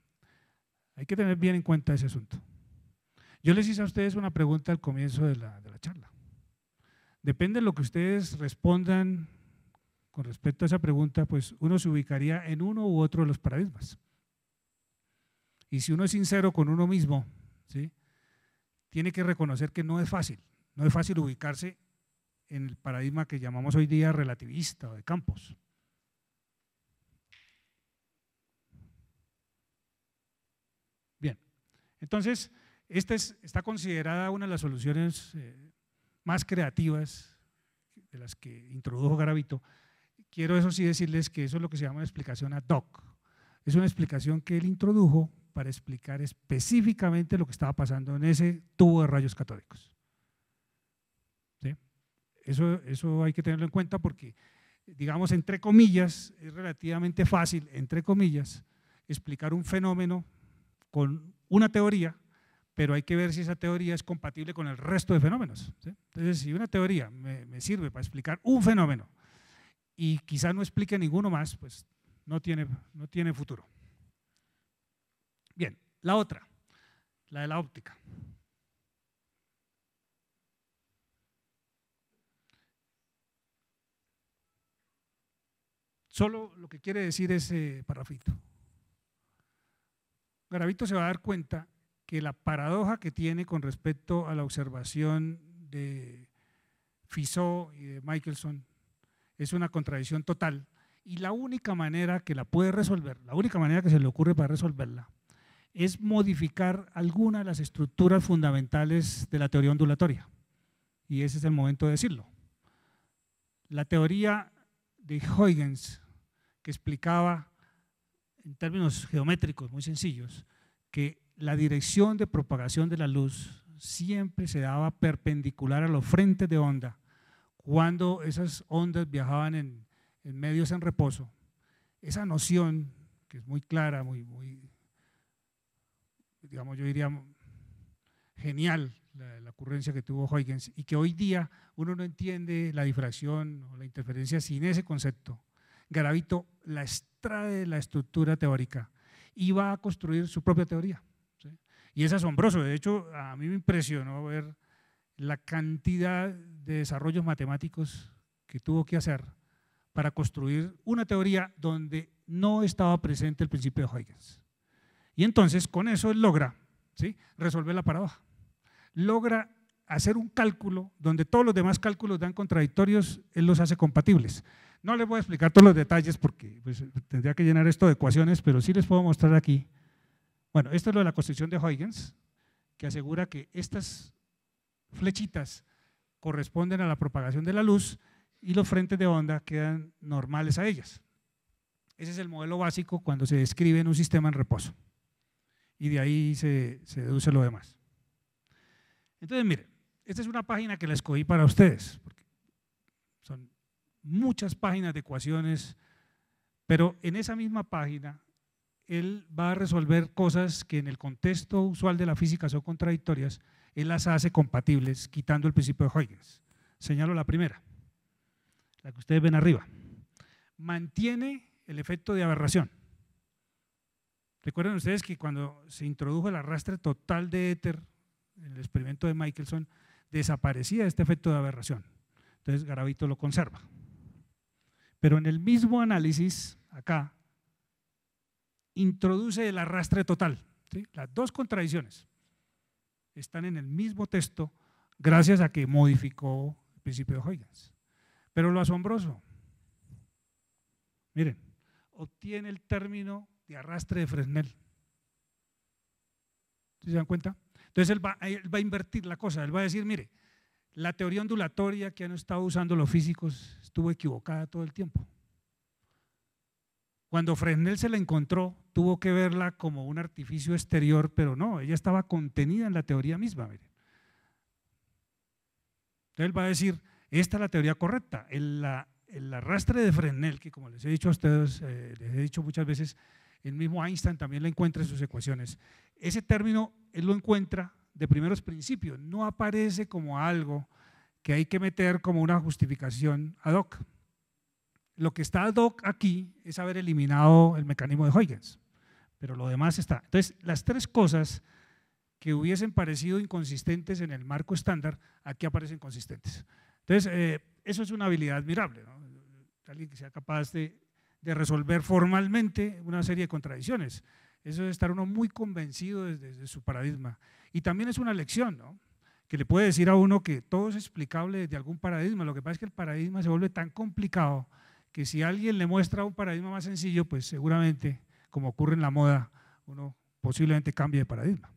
Hay que tener bien en cuenta ese asunto. Yo les hice a ustedes una pregunta al comienzo de la charla. Depende de lo que ustedes respondan con respecto a esa pregunta, pues uno se ubicaría en uno u otro de los paradigmas. Y si uno es sincero con uno mismo, ¿sí?, tiene que reconocer que no es fácil ubicarse en el paradigma que llamamos hoy día relativista o de campos. Bien, entonces, esta está considerada una de las soluciones más creativas de las que introdujo Garavito. Quiero eso sí decirles que eso es lo que se llama una explicación ad hoc. Es una explicación que él introdujo para explicar específicamente lo que estaba pasando en ese tubo de rayos catódicos. ¿Sí? Eso hay que tenerlo en cuenta porque, digamos, entre comillas, es relativamente fácil, entre comillas, explicar un fenómeno con una teoría, pero hay que ver si esa teoría es compatible con el resto de fenómenos, ¿sí? Entonces, si una teoría me sirve para explicar un fenómeno y quizá no explique ninguno más, pues no tiene futuro. Bien, la otra, la de la óptica. Solo lo que quiere decir ese parrafito. Garavito se va a dar cuenta que la paradoja que tiene con respecto a la observación de Fizeau y de Michelson es una contradicción total y la única manera que la puede resolver, la única manera que se le ocurre para resolverla es modificar alguna de las estructuras fundamentales de la teoría ondulatoria y ese es el momento de decirlo. La teoría de Huygens, que explicaba en términos geométricos muy sencillos que la dirección de propagación de la luz siempre se daba perpendicular a los frentes de onda cuando esas ondas viajaban en medios en reposo. Esa noción, que es muy clara, muy digamos, yo diría genial, la ocurrencia que tuvo Huygens, y que hoy día uno no entiende la difracción o la interferencia sin ese concepto. Garavito la extrae de la estructura teórica y va a construir su propia teoría, ¿sí? Y es asombroso, de hecho a mí me impresionó ver la cantidad de desarrollos matemáticos que tuvo que hacer para construir una teoría donde no estaba presente el principio de Huygens. Y entonces con eso él logra, ¿sí?, resolver la paradoja, logra hacer un cálculo donde todos los demás cálculos dan contradictorios, él los hace compatibles. No les voy a explicar todos los detalles porque pues, tendría que llenar esto de ecuaciones, pero sí les puedo mostrar aquí. Bueno, esto es lo de la construcción de Huygens, que asegura que estas flechitas corresponden a la propagación de la luz y los frentes de onda quedan normales a ellas. Ese es el modelo básico cuando se describe en un sistema en reposo. Y de ahí se deduce lo demás. Entonces, miren, esta es una página que la escogí para ustedes, porque son muchas páginas de ecuaciones, pero en esa misma página él va a resolver cosas que en el contexto usual de la física son contradictorias, él las hace compatibles quitando el principio de Huygens. Señalo la primera, la que ustedes ven arriba. Mantiene el efecto de aberración. Recuerden ustedes que cuando se introdujo el arrastre total de éter en el experimento de Michelson, desaparecía este efecto de aberración. Entonces Garavito lo conserva. Pero en el mismo análisis, acá, introduce el arrastre total, ¿sí? Las dos contradicciones están en el mismo texto gracias a que modificó el principio de Huygens. Pero lo asombroso, miren, obtiene el término de arrastre de Fresnel. ¿Sí se dan cuenta? Entonces él va a invertir la cosa, él va a decir, mire, la teoría ondulatoria que han estado usando los físicos estuvo equivocada todo el tiempo. Cuando Fresnel se la encontró, tuvo que verla como un artificio exterior, pero no, ella estaba contenida en la teoría misma. Miren. Entonces él va a decir, esta es la teoría correcta. El arrastre de Fresnel, que como les he dicho a ustedes, les he dicho muchas veces, el mismo Einstein también lo encuentra en sus ecuaciones. Ese término él lo encuentra de primeros principios, no aparece como algo que hay que meter como una justificación ad hoc. Lo que está ad hoc aquí es haber eliminado el mecanismo de Huygens, pero lo demás está. Entonces, las tres cosas que hubiesen parecido inconsistentes en el marco estándar, aquí aparecen consistentes. Entonces, eso es una habilidad admirable, ¿no? Alguien que sea capaz de resolver formalmente una serie de contradicciones. Eso es estar uno muy convencido desde su paradigma. Y también es una lección, ¿no? Que le puede decir a uno que todo es explicable desde algún paradigma. Lo que pasa es que el paradigma se vuelve tan complicado que si alguien le muestra un paradigma más sencillo, pues seguramente, como ocurre en la moda, uno posiblemente cambie de paradigma.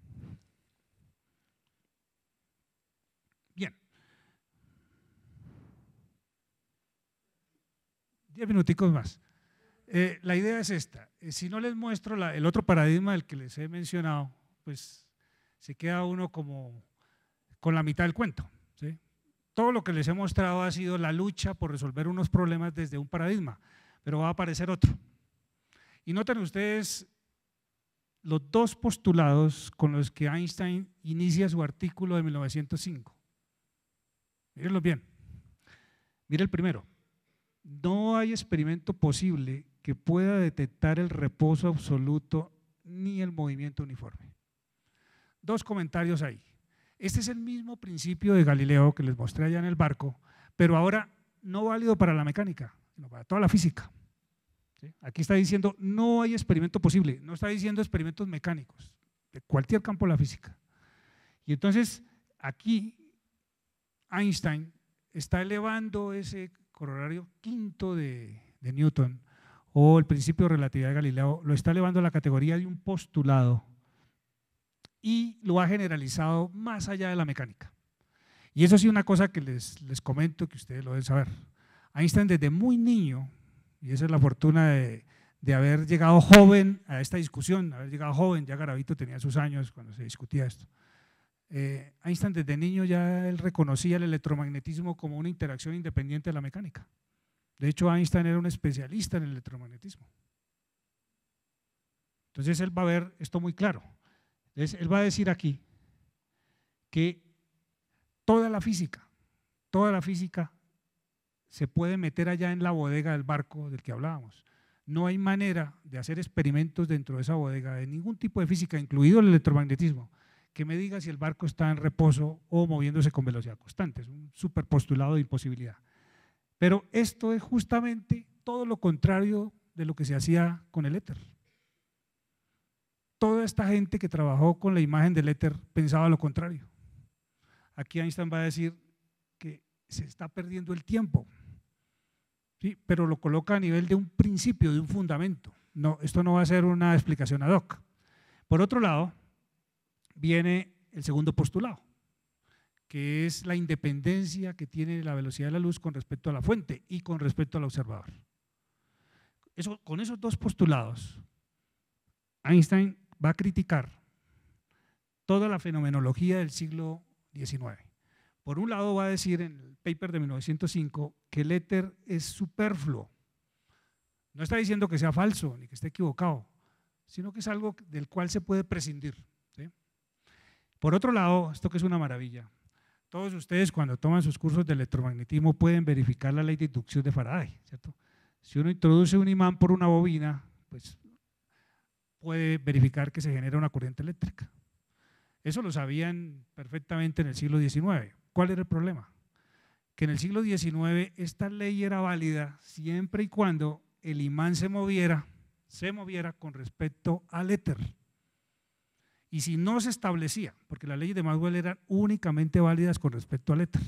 Bien. 10 minuticos más. La idea es esta. Si no les muestro el otro paradigma del que les he mencionado, pues se queda uno como con la mitad del cuento, ¿sí? Todo lo que les he mostrado ha sido la lucha por resolver unos problemas desde un paradigma, pero va a aparecer otro. Y noten ustedes los dos postulados con los que Einstein inicia su artículo de 1905. Mírenlos bien. Mire el primero. No hay experimento posible que pueda detectar el reposo absoluto ni el movimiento uniforme. Dos comentarios ahí. Este es el mismo principio de Galileo que les mostré allá en el barco, pero ahora no válido para la mecánica, sino para toda la física. ¿Sí? Aquí está diciendo no hay experimento posible, no está diciendo experimentos mecánicos, de cualquier campo de la física. Y entonces aquí Einstein está elevando ese corolario quinto de Newton o el principio de relatividad de Galileo, lo está elevando a la categoría de un postulado y lo ha generalizado más allá de la mecánica. Y eso sí, una cosa que les comento que ustedes lo deben saber. Einstein desde muy niño, y esa es la fortuna de haber llegado joven a esta discusión, haber llegado joven, ya Garavito tenía sus años cuando se discutía esto. Einstein desde niño ya él reconocía el electromagnetismo como una interacción independiente de la mecánica. De hecho, Einstein era un especialista en el electromagnetismo. Entonces él va a ver esto muy claro. Entonces, él va a decir aquí que toda la física se puede meter allá en la bodega del barco del que hablábamos. No hay manera de hacer experimentos dentro de esa bodega de ningún tipo de física, incluido el electromagnetismo, que me diga si el barco está en reposo o moviéndose con velocidad constante. Es un superpostulado de imposibilidad. Pero esto es justamente todo lo contrario de lo que se hacía con el éter. Toda esta gente que trabajó con la imagen del éter pensaba lo contrario. Aquí Einstein va a decir que se está perdiendo el tiempo, ¿sí? Pero lo coloca a nivel de un principio, de un fundamento. No, esto no va a ser una explicación ad hoc. Por otro lado, viene el segundo postulado, que es la independencia que tiene la velocidad de la luz con respecto a la fuente y con respecto al observador. Con esos dos postulados, Einstein va a criticar toda la fenomenología del siglo XIX. Por un lado va a decir en el paper de 1905 que el éter es superfluo. No está diciendo que sea falso ni que esté equivocado, sino que es algo del cual se puede prescindir, ¿sí? Por otro lado, esto que es una maravilla, todos ustedes cuando toman sus cursos de electromagnetismo pueden verificar la ley de inducción de Faraday, ¿cierto? Si uno introduce un imán por una bobina, pues puede verificar que se genera una corriente eléctrica. Eso lo sabían perfectamente en el siglo XIX. ¿Cuál era el problema? Que en el siglo XIX esta ley era válida siempre y cuando el imán se moviera con respecto al éter. Y si no se establecía, porque las leyes de Maxwell eran únicamente válidas con respecto al éter,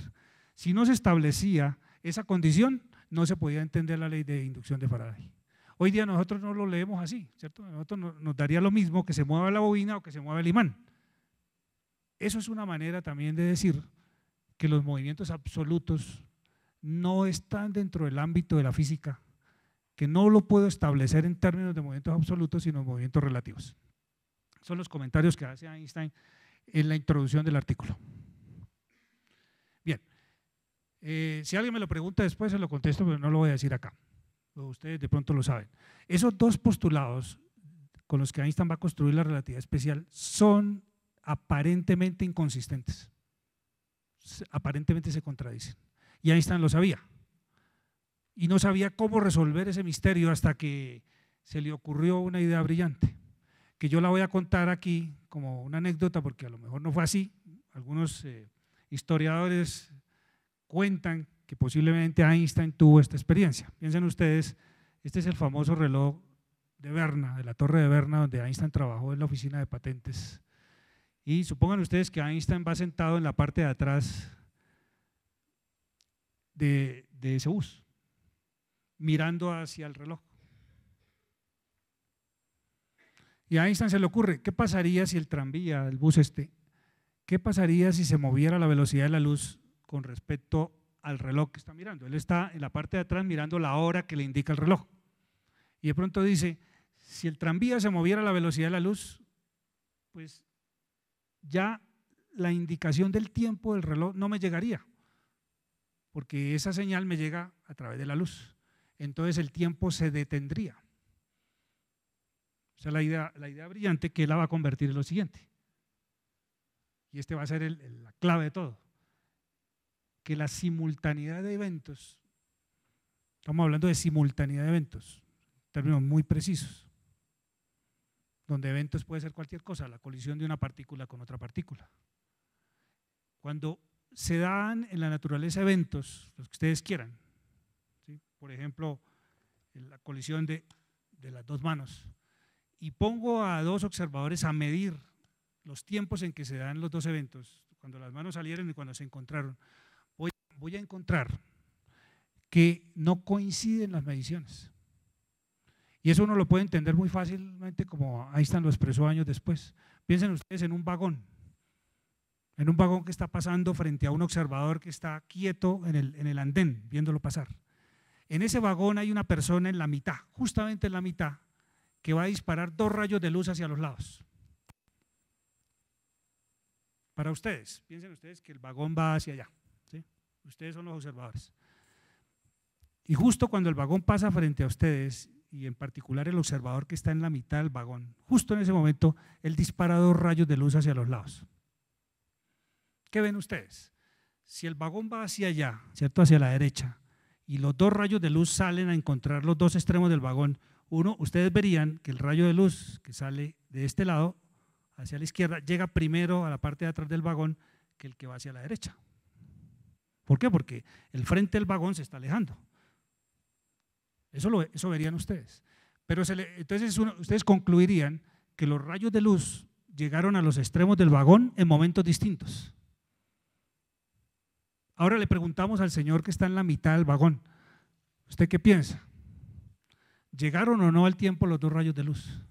si no se establecía esa condición, no se podía entender la ley de inducción de Faraday. Hoy día nosotros no lo leemos así, ¿cierto? A nosotros nos daría lo mismo que se mueva la bobina o que se mueva el imán. Eso es una manera también de decir que los movimientos absolutos no están dentro del ámbito de la física, que no lo puedo establecer en términos de movimientos absolutos, sino en movimientos relativos. Son los comentarios que hace Einstein en la introducción del artículo. Bien, si alguien me lo pregunta después se lo contesto, pero no lo voy a decir acá. Ustedes de pronto lo saben. Esos dos postulados con los que Einstein va a construir la relatividad especial son aparentemente inconsistentes. Aparentemente se contradicen. Y Einstein lo sabía. Y no sabía cómo resolver ese misterio hasta que se le ocurrió una idea brillante, que yo la voy a contar aquí como una anécdota porque a lo mejor no fue así. Algunos historiadores cuentan que posiblemente Einstein tuvo esta experiencia. Piensen ustedes, este es el famoso reloj de Berna, de la torre de Berna, donde Einstein trabajó en la oficina de patentes. Y supongan ustedes que Einstein va sentado en la parte de atrás de ese bus, mirando hacia el reloj. Y a Einstein se le ocurre, ¿qué pasaría si el tranvía, el bus qué pasaría si se moviera a la velocidad de la luz con respecto al reloj que está mirando? Él está en la parte de atrás mirando la hora que le indica el reloj. Y de pronto dice, si el tranvía se moviera a la velocidad de la luz, pues ya la indicación del tiempo del reloj no me llegaría, porque esa señal me llega a través de la luz. Entonces el tiempo se detendría. O sea, la idea brillante que él la va a convertir en lo siguiente. Y este va a ser la clave de todo. Que la simultaneidad de eventos, estamos hablando de simultaneidad de eventos, términos muy precisos, donde eventos puede ser cualquier cosa, la colisión de una partícula con otra partícula. Cuando se dan en la naturaleza eventos, los que ustedes quieran, ¿sí? Por ejemplo, la colisión de las dos manos, y pongo a dos observadores a medir los tiempos en que se dan los dos eventos, cuando las manos salieron y cuando se encontraron, voy a encontrar que no coinciden las mediciones. Y eso uno lo puede entender muy fácilmente como Einstein lo expresó años después. Piensen ustedes en un vagón que está pasando frente a un observador que está quieto en el andén, viéndolo pasar. En ese vagón hay una persona en la mitad, justamente en la mitad, que va a disparar dos rayos de luz hacia los lados. Para ustedes, piensen ustedes que el vagón va hacia allá, ¿sí? Ustedes son los observadores. Y justo cuando el vagón pasa frente a ustedes, y en particular el observador que está en la mitad del vagón, justo en ese momento, él dispara dos rayos de luz hacia los lados. ¿Qué ven ustedes? Si el vagón va hacia allá, ¿cierto? Hacia la derecha, y los dos rayos de luz salen a encontrar los dos extremos del vagón, ustedes verían que el rayo de luz que sale de este lado hacia la izquierda llega primero a la parte de atrás del vagón que el que va hacia la derecha. ¿Por qué? Porque el frente del vagón se está alejando. Eso verían ustedes. Pero entonces ustedes concluirían que los rayos de luz llegaron a los extremos del vagón en momentos distintos. Ahora le preguntamos al señor que está en la mitad del vagón, ¿usted qué piensa? ¿Llegaron o no al tiempo los dos rayos de luz?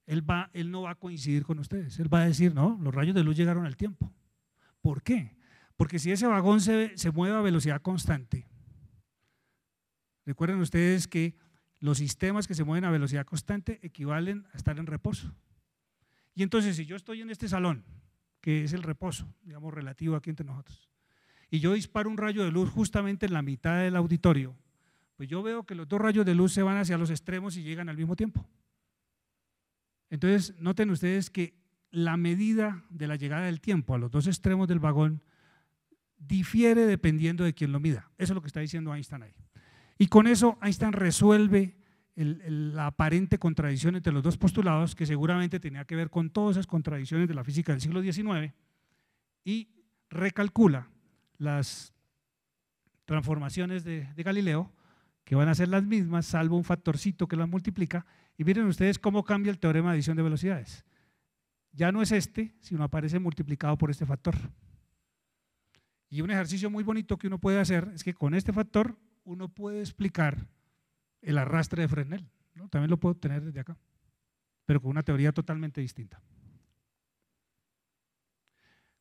Él no va a coincidir con ustedes, él va a decir, no, los rayos de luz llegaron al tiempo. ¿Por qué? Porque si ese vagón se mueve a velocidad constante, recuerden ustedes que los sistemas que se mueven a velocidad constante equivalen a estar en reposo. Y entonces si yo estoy en este salón, que es el reposo, digamos relativo aquí entre nosotros, y yo disparo un rayo de luz justamente en la mitad del auditorio, pues yo veo que los dos rayos de luz se van hacia los extremos y llegan al mismo tiempo. Entonces noten ustedes que la medida de la llegada del tiempo a los dos extremos del vagón difiere dependiendo de quién lo mida. Eso es lo que está diciendo Einstein ahí. Y con eso Einstein resuelve la aparente contradicción entre los dos postulados, que seguramente tenía que ver con todas esas contradicciones de la física del siglo XIX, y recalcula las transformaciones de Galileo, que van a ser las mismas, salvo un factorcito que las multiplica, y miren ustedes cómo cambia el teorema de adición de velocidades. Ya no es sino aparece multiplicado por este factor. Y un ejercicio muy bonito que uno puede hacer es que con este factor uno puede explicar el arrastre de Fresnel, ¿no? También lo puedo tener desde acá, pero con una teoría totalmente distinta.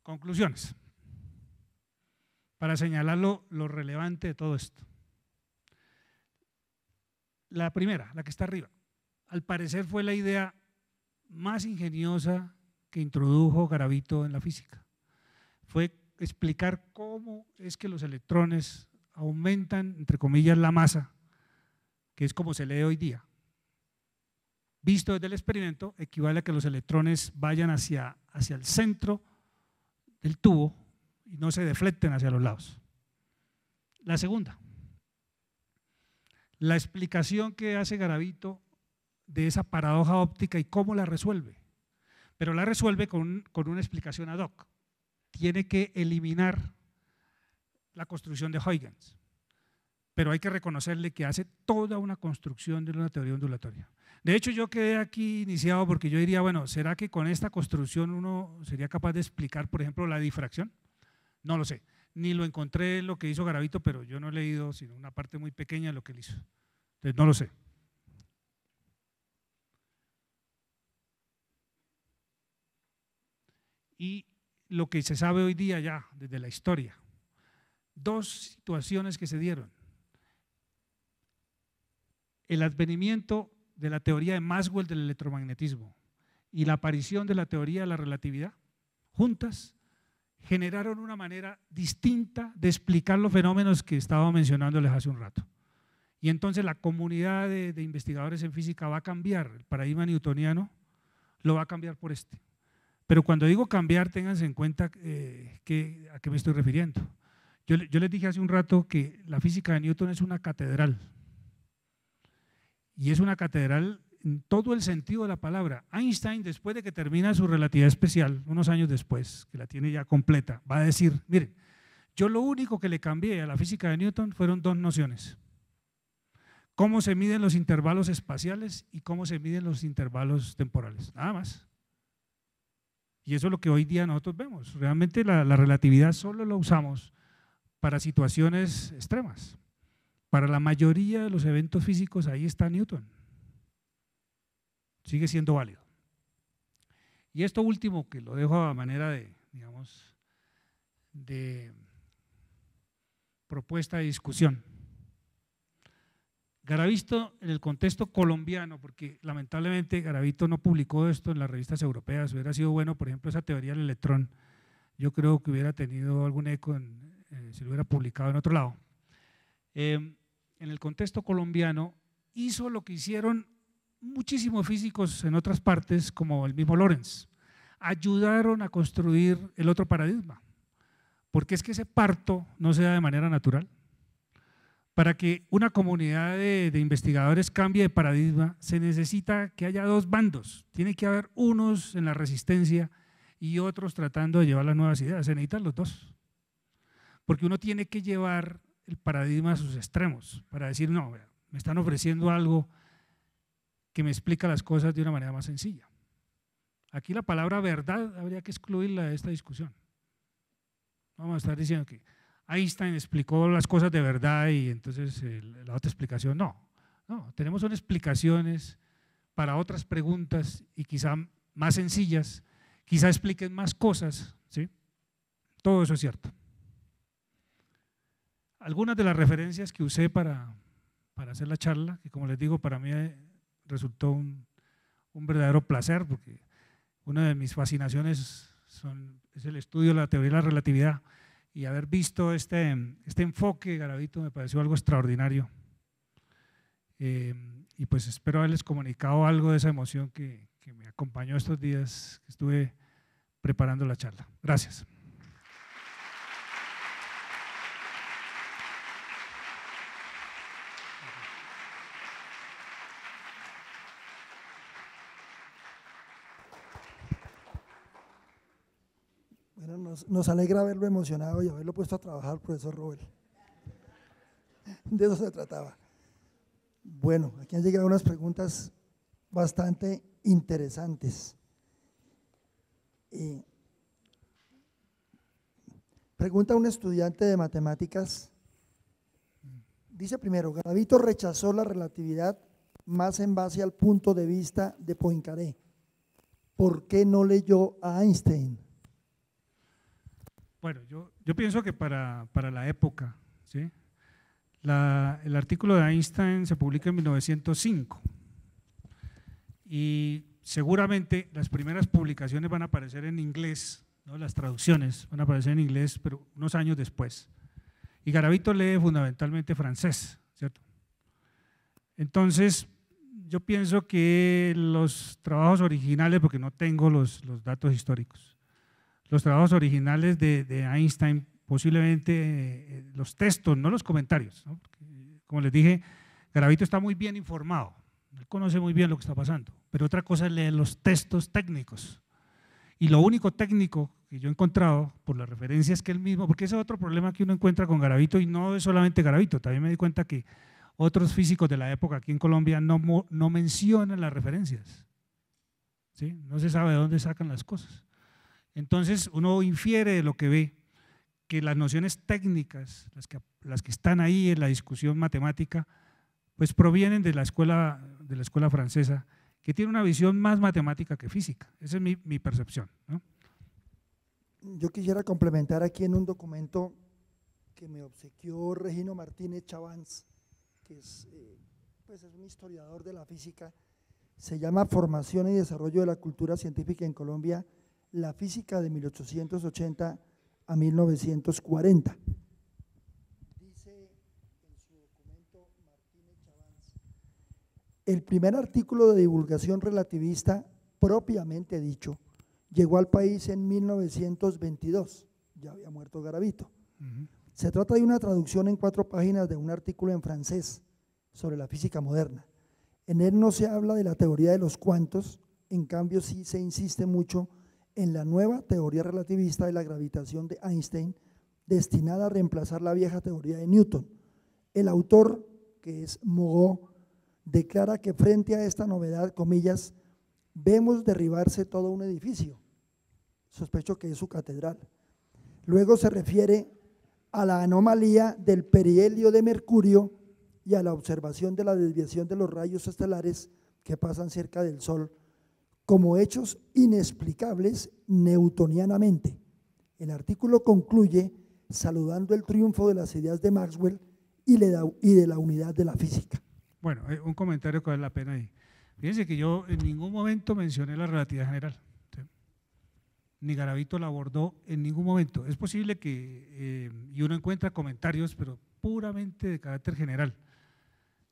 Conclusiones. Para señalar lo relevante de todo esto. La primera, la que está arriba, al parecer fue la idea más ingeniosa que introdujo Garavito en la física. Fue explicar cómo es que los electrones aumentan, entre comillas, la masa, que es como se lee hoy día. Visto desde el experimento, equivale a que los electrones vayan hacia el centro del tubo y no se deflecten hacia los lados. La segunda, la explicación que hace Garavito de esa paradoja óptica y cómo la resuelve, pero la resuelve con una explicación ad hoc. Tiene que eliminar la construcción de Huygens, pero hay que reconocerle que hace toda una construcción de una teoría ondulatoria. De hecho, yo quedé aquí iniciado porque yo diría, bueno, ¿será que con esta construcción uno sería capaz de explicar, por ejemplo, la difracción? No lo sé, ni lo encontré en lo que hizo Garavito, pero yo no he leído sino una parte muy pequeña de lo que él hizo. Entonces, no lo sé. Y lo que se sabe hoy día ya, desde la historia, dos situaciones que se dieron. El advenimiento de la teoría de Maxwell del electromagnetismo y la aparición de la teoría de la relatividad, juntas, generaron una manera distinta de explicar los fenómenos que estaba mencionándoles hace un rato. Y entonces la comunidad de investigadores en física va a cambiar, el paradigma newtoniano lo va a cambiar por este. Pero cuando digo cambiar, ténganse en cuenta a qué me estoy refiriendo. Yo les dije hace un rato que la física de Newton es una catedral. Y es una catedral en todo el sentido de la palabra. Einstein, después de que termina su relatividad especial, unos años después, que la tiene ya completa, va a decir, miren, yo lo único que le cambié a la física de Newton fueron dos nociones. Cómo se miden los intervalos espaciales y cómo se miden los intervalos temporales, nada más. Y eso es lo que hoy día nosotros vemos. Realmente la relatividad solo la usamos para situaciones extremas. Para la mayoría de los eventos físicos ahí está Newton. Sigue siendo válido. Y esto último, que lo dejo a manera de, digamos, de propuesta de discusión. Garavito en el contexto colombiano, porque lamentablemente Garavito no publicó esto en las revistas europeas, hubiera sido bueno, por ejemplo, esa teoría del electrón, yo creo que hubiera tenido algún eco si lo hubiera publicado en otro lado. En el contexto colombiano hizo lo que hicieron muchísimos físicos en otras partes, como el mismo Lorentz, ayudaron a construir el otro paradigma, porque es que ese parto no se da de manera natural. Para que una comunidad de investigadores cambie de paradigma, se necesita que haya dos bandos, tiene que haber unos en la resistencia y otros tratando de llevar las nuevas ideas, se necesitan los dos, porque uno tiene que llevar el paradigma a sus extremos, para decir, no, me están ofreciendo algo que me explica las cosas de una manera más sencilla. Aquí la palabra verdad habría que excluirla de esta discusión. Vamos a estar diciendo que Einstein explicó las cosas de verdad y entonces la otra explicación no. No, tenemos unas explicaciones para otras preguntas y quizá más sencillas, quizá expliquen más cosas, ¿sí? Todo eso es cierto. Algunas de las referencias que usé para hacer la charla, que como les digo, para mí resultó un verdadero placer, porque una de mis fascinaciones es el estudio de la teoría de la relatividad, y haber visto este enfoque de Garavito me pareció algo extraordinario. Y pues espero haberles comunicado algo de esa emoción que me acompañó estos días que estuve preparando la charla. Gracias. Bueno, nos alegra haberlo emocionado y haberlo puesto a trabajar, profesor Robert. De eso se trataba. Bueno, aquí han llegado unas preguntas bastante interesantes. Pregunta un estudiante de matemáticas. Dice primero, Garavito rechazó la relatividad más en base al punto de vista de Poincaré. ¿Por qué no leyó a Einstein? Bueno, yo pienso que para la época, ¿sí? El artículo de Einstein se publica en 1905 y seguramente las primeras publicaciones van a aparecer en inglés, ¿no? Las traducciones van a aparecer en inglés, pero unos años después. Y Garavito lee fundamentalmente francés, ¿cierto? Entonces, yo pienso que los trabajos originales, porque no tengo los datos históricos, los trabajos originales de Einstein, posiblemente los textos, no los comentarios, ¿no? Porque, como les dije, Garavito está muy bien informado, él conoce muy bien lo que está pasando, pero otra cosa es leer los textos técnicos. Y lo único técnico que yo he encontrado, por las referencias que él mismo, porque ese es otro problema que uno encuentra con Garavito, y no es solamente Garavito, también me di cuenta que otros físicos de la época aquí en Colombia no mencionan las referencias, ¿sí? No se sabe de dónde sacan las cosas. Entonces uno infiere de lo que ve que las nociones técnicas, las que están ahí en la discusión matemática, pues provienen de la escuela francesa, que tiene una visión más matemática que física. Esa es mi percepción, ¿no? Yo quisiera complementar aquí en un documento que me obsequió Regino Martínez Chavans, que es, pues es un historiador de la física. Se llama Formación y Desarrollo de la Cultura Científica en Colombia, la física de 1880 a 1940. Dice en su documento Martínez Chavans, el primer artículo de divulgación relativista propiamente dicho llegó al país en 1922, ya había muerto Garavito. Se trata de una traducción en 4 páginas de un artículo en francés sobre la física moderna. En él no se habla de la teoría de los cuantos, en cambio sí se insiste mucho en la nueva teoría relativista de la gravitación de Einstein, destinada a reemplazar la vieja teoría de Newton. El autor, que es Moreau, declara que frente a esta novedad, comillas, vemos derribarse todo un edificio. Sospecho que es su catedral. Luego se refiere a la anomalía del perihelio de Mercurio y a la observación de la desviación de los rayos estelares que pasan cerca del Sol como hechos inexplicables newtonianamente. El artículo concluye saludando el triunfo de las ideas de Maxwell y de la unidad de la física. Bueno, un comentario que vale la pena ahí. Fíjense que yo en ningún momento mencioné la relatividad general, ¿sí? Ni Garavito la abordó en ningún momento. Es posible que, y uno encuentra comentarios, pero puramente de carácter general.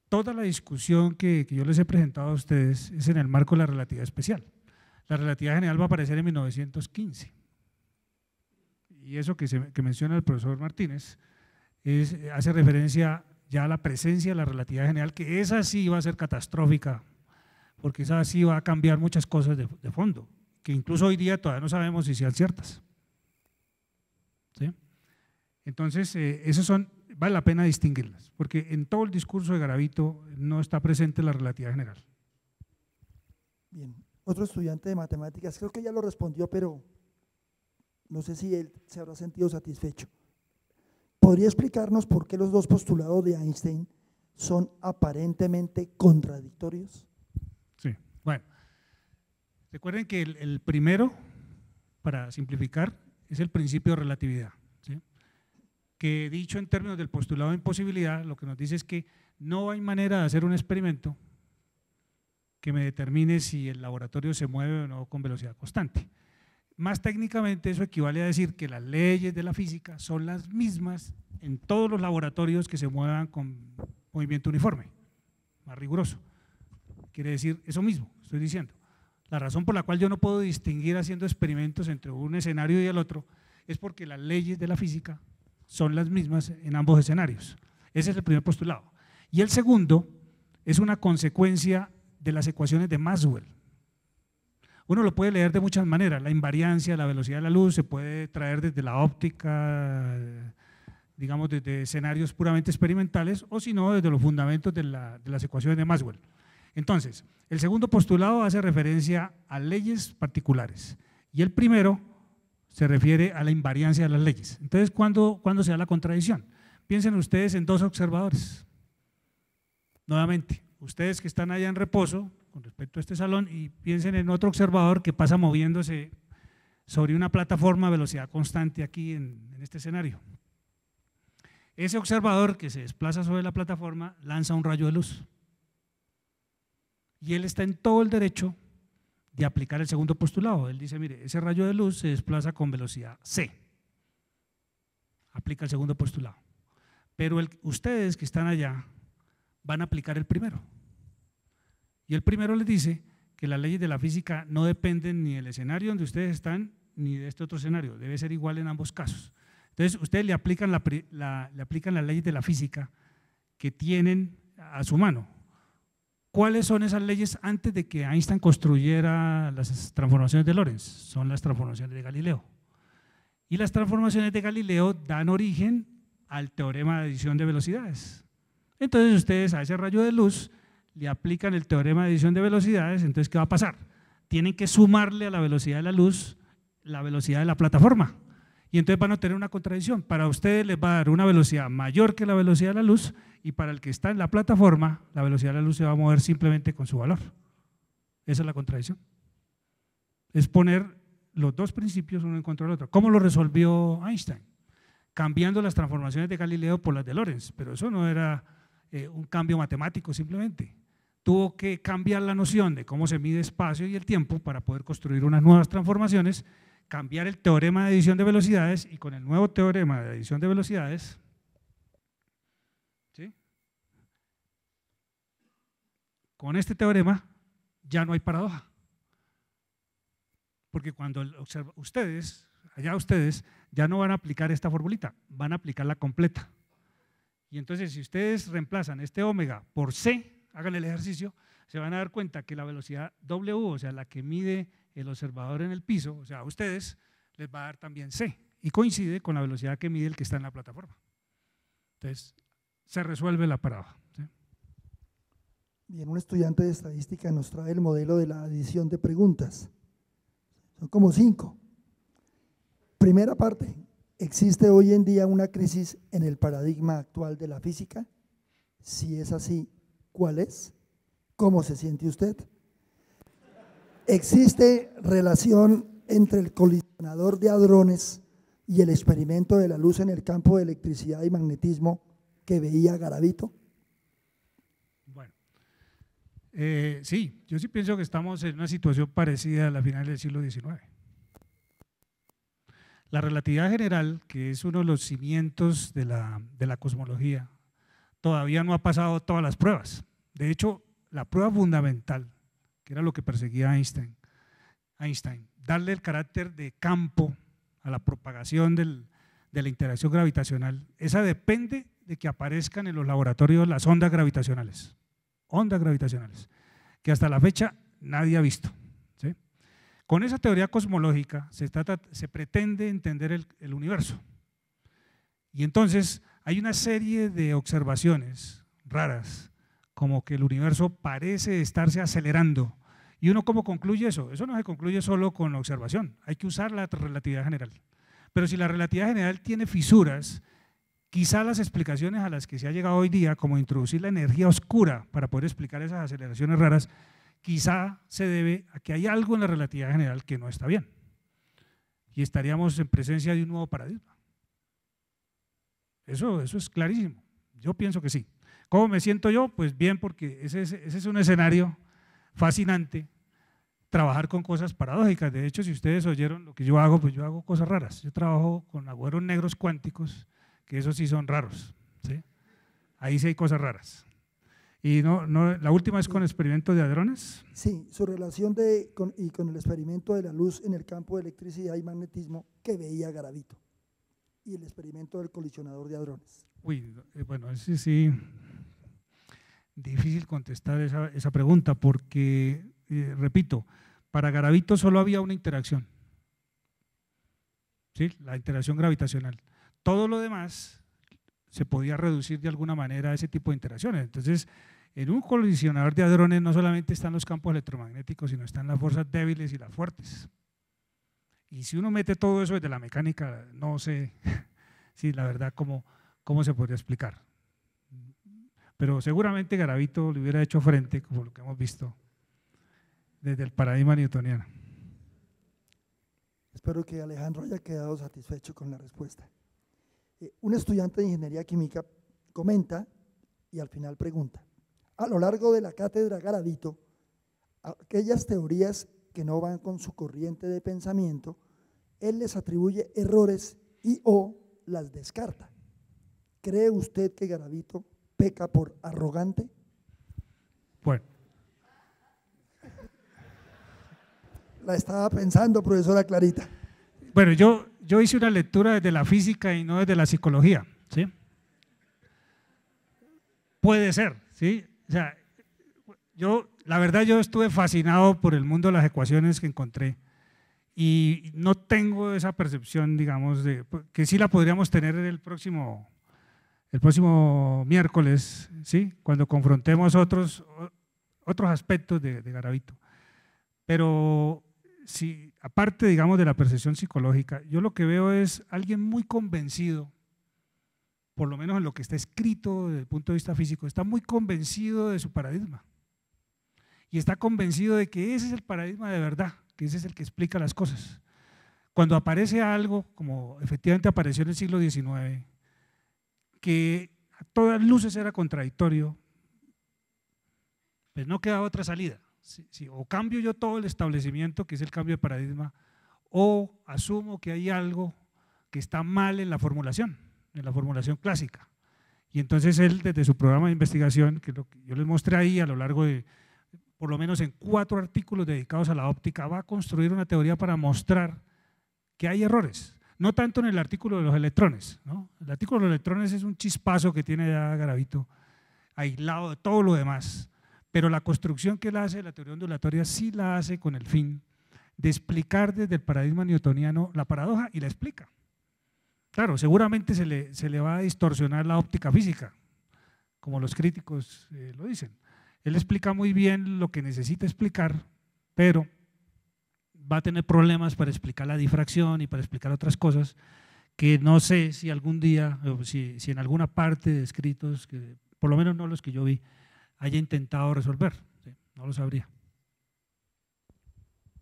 Toda la discusión que yo les he presentado a ustedes es en el marco de la relatividad especial. La relatividad general va a aparecer en 1915. Y eso que menciona el profesor Martínez hace referencia ya a la presencia de la relatividad general, que esa sí va a ser catastrófica, porque esa sí va a cambiar muchas cosas de fondo, que incluso hoy día todavía no sabemos si sean ciertas, ¿sí? Entonces, vale la pena distinguirlas, porque en todo el discurso de Garavito no está presente la relatividad general. Bien, otro estudiante de matemáticas, creo que ya lo respondió, pero no sé si él se habrá sentido satisfecho. ¿Podría explicarnos por qué los dos postulados de Einstein son aparentemente contradictorios? Sí, bueno, recuerden que el primero, para simplificar, es el principio de relatividad, ¿sí? Que dicho en términos del postulado de imposibilidad, lo que nos dice es que no hay manera de hacer un experimento que me determine si el laboratorio se mueve o no con velocidad constante. Más técnicamente eso equivale a decir que las leyes de la física son las mismas en todos los laboratorios que se muevan con movimiento uniforme, más riguroso. Quiere decir eso mismo, estoy diciendo. La razón por la cual yo no puedo distinguir haciendo experimentos entre un escenario y el otro es porque las leyes de la física son las mismas en ambos escenarios. Ese es el primer postulado. Y el segundo es una consecuencia de las ecuaciones de Maxwell. Uno lo puede leer de muchas maneras, la invariancia, la velocidad de la luz se puede traer desde la óptica, digamos desde escenarios puramente experimentales, o si no desde los fundamentos de las ecuaciones de Maxwell. Entonces, el segundo postulado hace referencia a leyes particulares y el primero se refiere a la invariancia de las leyes. Entonces, ¿cuándo se da la contradicción? Piensen ustedes en dos observadores. Nuevamente, ustedes que están allá en reposo con respecto a este salón y piensen en otro observador que pasa moviéndose sobre una plataforma a velocidad constante aquí en este escenario. Ese observador que se desplaza sobre la plataforma lanza un rayo de luz. Y él está en todo el derecho de aplicar el segundo postulado. Él dice, mire, ese rayo de luz se desplaza con velocidad c. Aplica el segundo postulado. Pero ustedes que están allá van a aplicar el primero. Y el primero les dice que las leyes de la física no dependen ni del escenario donde ustedes están ni de este otro escenario, debe ser igual en ambos casos. Entonces, ustedes le aplican las leyes de la física que tienen a su mano. ¿Cuáles son esas leyes antes de que Einstein construyera las transformaciones de Lorentz? Son las transformaciones de Galileo. Y las transformaciones de Galileo dan origen al teorema de adición de velocidades. Entonces, ustedes a ese rayo de luz le aplican el teorema de adición de velocidades. Entonces, ¿qué va a pasar? Tienen que sumarle a la velocidad de la luz la velocidad de la plataforma. Y entonces van a tener una contradicción. Para ustedes les va a dar una velocidad mayor que la velocidad de la luz, y para el que está en la plataforma, la velocidad de la luz se va a mover simplemente con su valor. Esa es la contradicción. Es poner los dos principios uno en contra del otro. ¿Cómo lo resolvió Einstein? Cambiando las transformaciones de Galileo por las de Lorentz, pero eso no era un cambio matemático simplemente. Tuvo que cambiar la noción de cómo se mide espacio y el tiempo para poder construir unas nuevas transformaciones, cambiar el teorema de adición de velocidades, y con el nuevo teorema de adición de velocidades, ¿sí?, con este teorema ya no hay paradoja. Porque cuando ustedes ya no van a aplicar esta formulita, van a aplicarla completa. Y entonces, si ustedes reemplazan este omega por c, hagan el ejercicio, se van a dar cuenta que la velocidad W, o sea, la que mide el observador en el piso, o sea, a ustedes les va a dar también c, y coincide con la velocidad que mide el que está en la plataforma. Entonces, se resuelve la paradoja, ¿sí? Bien, un estudiante de estadística nos trae el modelo de la adición de preguntas. Son como 5. Primera parte, ¿existe hoy en día una crisis en el paradigma actual de la física? Si es así, ¿cuál es? ¿Cómo se siente usted? ¿Existe relación entre el colisionador de hadrones y el experimento de la luz en el campo de electricidad y magnetismo que veía Garavito? Bueno, sí, yo sí pienso que estamos en una situación parecida a la final del siglo XIX. La relatividad general, que es uno de los cimientos de la cosmología, todavía no ha pasado todas las pruebas. De hecho, la prueba fundamental, que era lo que perseguía Einstein, darle el carácter de campo a la propagación de la interacción gravitacional, esa depende de que aparezcan en los laboratorios las ondas gravitacionales, que hasta la fecha nadie ha visto, ¿sí? Con esa teoría cosmológica se pretende entender el universo. Y entonces hay una serie de observaciones raras, como que el universo parece estarse acelerando. ¿Y uno cómo concluye eso? Eso no se concluye solo con la observación, hay que usar la relatividad general. Pero si la relatividad general tiene fisuras, quizá las explicaciones a las que se ha llegado hoy día, como introducir la energía oscura para poder explicar esas aceleraciones raras, quizá se debe a que hay algo en la relatividad general que no está bien. Y estaríamos en presencia de un nuevo paradigma. Eso es clarísimo. Yo pienso que sí. ¿Cómo me siento yo? Pues bien, porque ese es un escenario fascinante, trabajar con cosas paradójicas. De hecho, si ustedes oyeron lo que yo hago, pues yo hago cosas raras. Yo trabajo con agujeros negros cuánticos, que esos sí son raros, ¿sí? Ahí sí hay cosas raras. Y la última es con el experimento de hadrones. Sí, su relación con el experimento de la luz en el campo de electricidad y magnetismo que veía Garavito y el experimento del colisionador de hadrones. Uy, bueno, ese sí, difícil contestar esa pregunta porque, repito, para Garavito solo había una interacción, ¿sí? La interacción gravitacional. Todo lo demás se podía reducir de alguna manera a ese tipo de interacciones. Entonces, en un colisionador de hadrones no solamente están los campos electromagnéticos, sino están las fuerzas débiles y las fuertes. Y si uno mete todo eso desde la mecánica, no sé si la verdad cómo se podría explicar. Pero seguramente Garavito le hubiera hecho frente, como lo que hemos visto, desde el paradigma newtoniano. Espero que Alejandro haya quedado satisfecho con la respuesta. Un estudiante de ingeniería química comenta y al final pregunta: a lo largo de la cátedra Garavito, aquellas teorías que no van con su corriente de pensamiento, él les atribuye errores y o las descarta. ¿Cree usted que Garavito peca por arrogante? Bueno. La estaba pensando, profesora Clarita. Bueno, yo hice una lectura desde la física y no desde la psicología, ¿sí? Puede ser, ¿sí? O sea, la verdad yo estuve fascinado por el mundo de las ecuaciones que encontré y no tengo esa percepción, digamos, que sí la podríamos tener el próximo miércoles, ¿sí? Cuando confrontemos otros aspectos de Garavito. Pero sí, aparte, digamos, de la percepción psicológica, yo lo que veo es alguien muy convencido, por lo menos en lo que está escrito desde el punto de vista físico, está muy convencido de su paradigma y está convencido de que ese es el paradigma de verdad, que ese es el que explica las cosas. Cuando aparece algo, como efectivamente apareció en el siglo XIX, que a todas luces era contradictorio, pues no queda otra salida. Sí, o cambio yo todo el establecimiento, que es el cambio de paradigma, o asumo que hay algo que está mal en la formulación clásica. Y entonces él, desde su programa de investigación, que es lo que yo les mostré ahí a lo largo de, por lo menos en 4 artículos dedicados a la óptica, va a construir una teoría para mostrar que hay errores. No tanto en el artículo de los electrones, ¿no? El artículo de los electrones es un chispazo que tiene ya Garavito, aislado de todo lo demás. Pero la construcción que él hace de la teoría ondulatoria sí la hace con el fin de explicar desde el paradigma newtoniano la paradoja y la explica. Claro, seguramente se le va a distorsionar la óptica física, como los críticos lo dicen. Él explica muy bien lo que necesita explicar, pero va a tener problemas para explicar la difracción y para explicar otras cosas que no sé si algún día, si en alguna parte de escritos, que por lo menos no los que yo vi, haya intentado resolver, ¿sí? No lo sabría.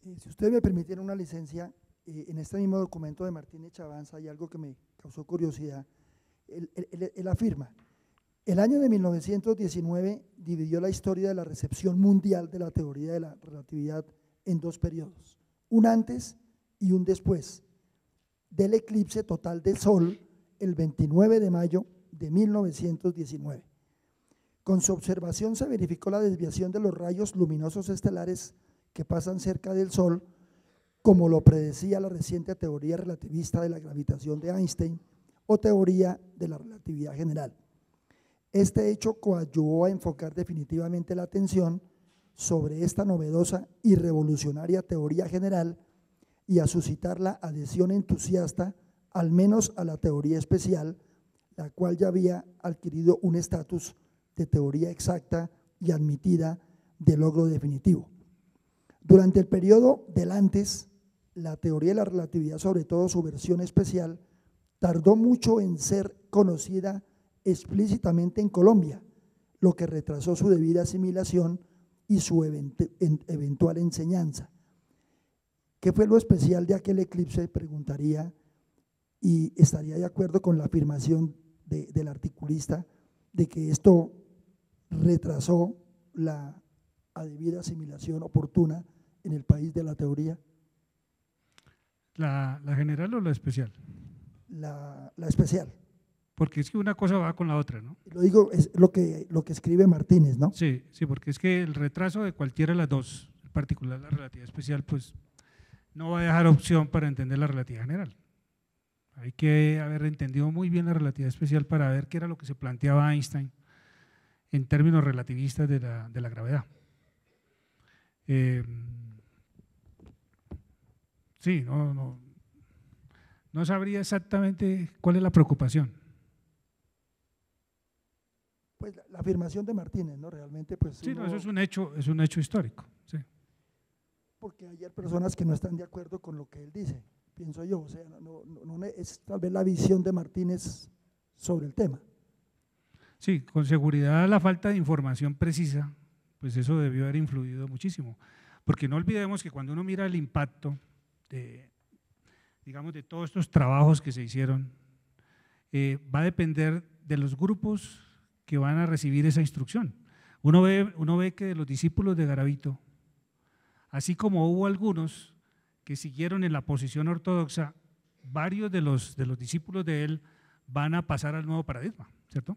Si usted me permitiera una licencia, en este mismo documento de Martínez Chavanza hay algo que me causó curiosidad. Él afirma: el año de 1919 dividió la historia de la recepción mundial de la teoría de la relatividad en 2 periodos, un antes y un después del eclipse total del Sol el 29 de mayo de 1919. Con su observación se verificó la desviación de los rayos luminosos estelares que pasan cerca del Sol, como lo predecía la reciente teoría relativista de la gravitación de Einstein o teoría de la relatividad general. Este hecho coadyuvó a enfocar definitivamente la atención sobre esta novedosa y revolucionaria teoría general y a suscitar la adhesión entusiasta, al menos a la teoría especial, la cual ya había adquirido un estatus de teoría exacta y admitida de logro definitivo. Durante el periodo del antes, la teoría de la relatividad, sobre todo su versión especial, tardó mucho en ser conocida explícitamente en Colombia, lo que retrasó su debida asimilación y su eventual enseñanza. ¿Qué fue lo especial de aquel eclipse? Preguntaría, y estaría de acuerdo con la afirmación del articulista de que esto retrasó la debida asimilación oportuna en el país de la teoría. ¿La general o la especial? La especial. Porque es que una cosa va con la otra, ¿no? Lo digo, es lo que escribe Martínez, ¿no? Sí, porque es que el retraso de cualquiera de las dos, en particular la relatividad especial, pues no va a dejar opción para entender la relatividad general. Hay que haber entendido muy bien la relatividad especial para ver qué era lo que se planteaba Einstein en términos relativistas de la gravedad. Sí, no sabría exactamente cuál es la preocupación. Pues la afirmación de Martínez, ¿no? Realmente, pues… Sí, no, eso es un hecho histórico, sí. Porque hay personas que no están de acuerdo con lo que él dice, pienso yo, o sea, no es tal vez la visión de Martínez sobre el tema. Sí, con seguridad la falta de información precisa, pues eso debió haber influido muchísimo, porque no olvidemos que cuando uno mira el impacto de, digamos, de todos estos trabajos que se hicieron, va a depender de los grupos que van a recibir esa instrucción. Uno ve que de los discípulos de Garavito, así como hubo algunos que siguieron en la posición ortodoxa, varios de los discípulos de él van a pasar al nuevo paradigma, ¿cierto?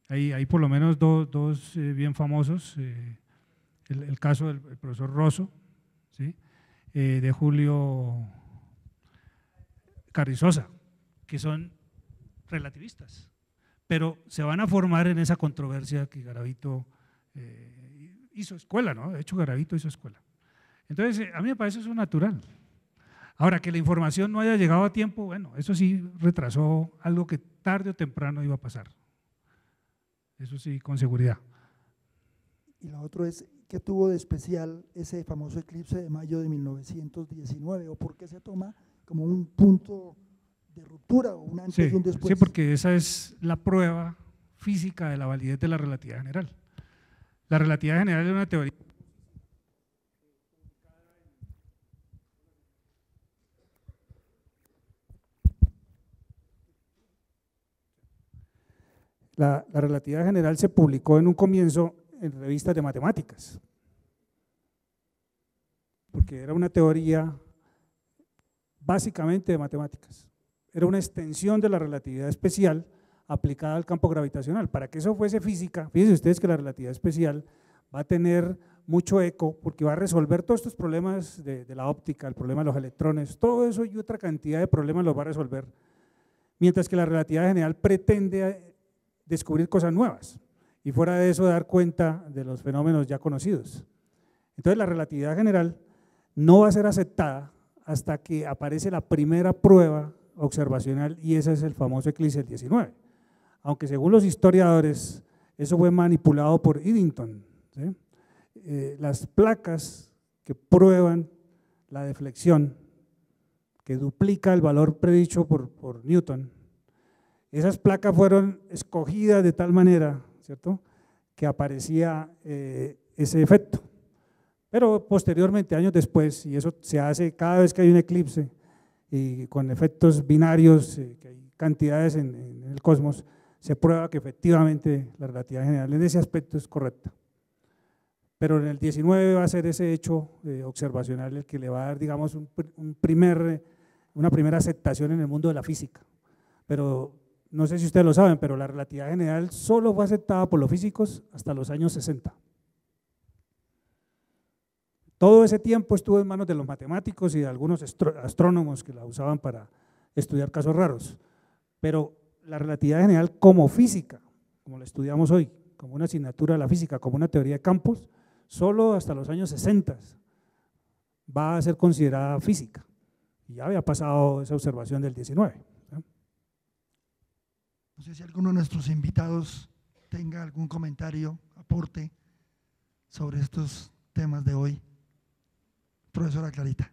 Hay por lo menos dos bien famosos, el caso del profesor Rosso, ¿sí? De Julio Carrizosa, que son relativistas, pero se van a formar en esa controversia que Garavito hizo escuela, ¿no? De hecho, Garavito hizo escuela. Entonces, a mí me parece eso natural. Ahora, que la información no haya llegado a tiempo, bueno, eso sí retrasó algo que tarde o temprano iba a pasar. Eso sí, con seguridad. Y lo otro es, ¿qué tuvo de especial ese famoso eclipse de mayo de 1919? ¿O por qué se toma como un punto de ruptura o un antes y un después? Sí, porque esa es la prueba física de la validez de la relatividad general. La relatividad general es una teoría. La relatividad general se publicó en un comienzo en revistas de matemáticas, porque era una teoría básicamente de matemáticas, era una extensión de la relatividad especial aplicada al campo gravitacional. Para que eso fuese física, fíjense ustedes que la relatividad especial va a tener mucho eco porque va a resolver todos estos problemas de la óptica, el problema de los electrones, todo eso y otra cantidad de problemas los va a resolver, mientras que la relatividad general pretende descubrir cosas nuevas y fuera de eso dar cuenta de los fenómenos ya conocidos. Entonces la relatividad general no va a ser aceptada hasta que aparece la primera prueba observacional y ese es el famoso eclipse del 19, aunque según los historiadores eso fue manipulado por Eddington, ¿sí? Las placas que prueban la deflexión, que duplica el valor predicho por Newton, esas placas fueron escogidas de tal manera, ¿cierto?, que aparecía ese efecto. Pero posteriormente, años después, y eso se hace cada vez que hay un eclipse y con efectos binarios, que hay cantidades en el cosmos, se prueba que efectivamente la relatividad general en ese aspecto es correcta. Pero en el 19 va a ser ese hecho observacional el que le va a dar, digamos, una primera aceptación en el mundo de la física. Pero no sé si ustedes lo saben, pero la relatividad general solo fue aceptada por los físicos hasta los años 60. Todo ese tiempo estuvo en manos de los matemáticos y de algunos astrónomos que la usaban para estudiar casos raros, pero la relatividad general como física, como la estudiamos hoy, como una asignatura de la física, como una teoría de campos, solo hasta los años 60 va a ser considerada física. Y ya había pasado esa observación del 19. No sé si alguno de nuestros invitados tenga algún comentario, aporte sobre estos temas de hoy. Profesora Clarita.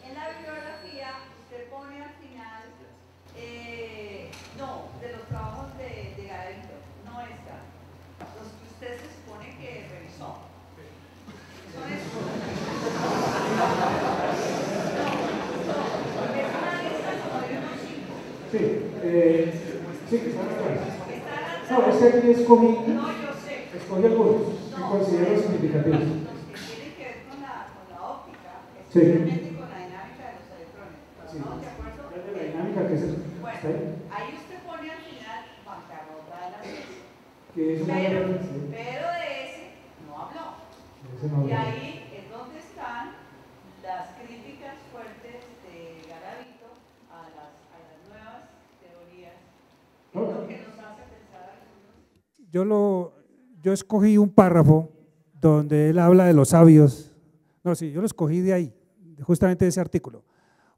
En la bibliografía usted pone al final, no, de los trabajos de Garavito, no está. Los que usted se supone que revisó. Son esos. Sí, sí, que están acá. No, es que aquí escogí, algunos que considero significativos. Los que tienen que ver con la óptica, Sí. especialmente con la dinámica de los electrones. Sí. ¿No? ¿De acuerdo? La dinámica que es Bueno, ¿está ahí? ahí usted pone al final bancarrota de la ciencia. Que es una Pero de ese no habló. Y ahí es donde están las críticas fuertes de Garavito a las nuevas teorías, que es lo que nos hace pensar algunos. Yo escogí un párrafo donde él habla de los sabios. No, sí, yo lo escogí de ahí, justamente de ese artículo.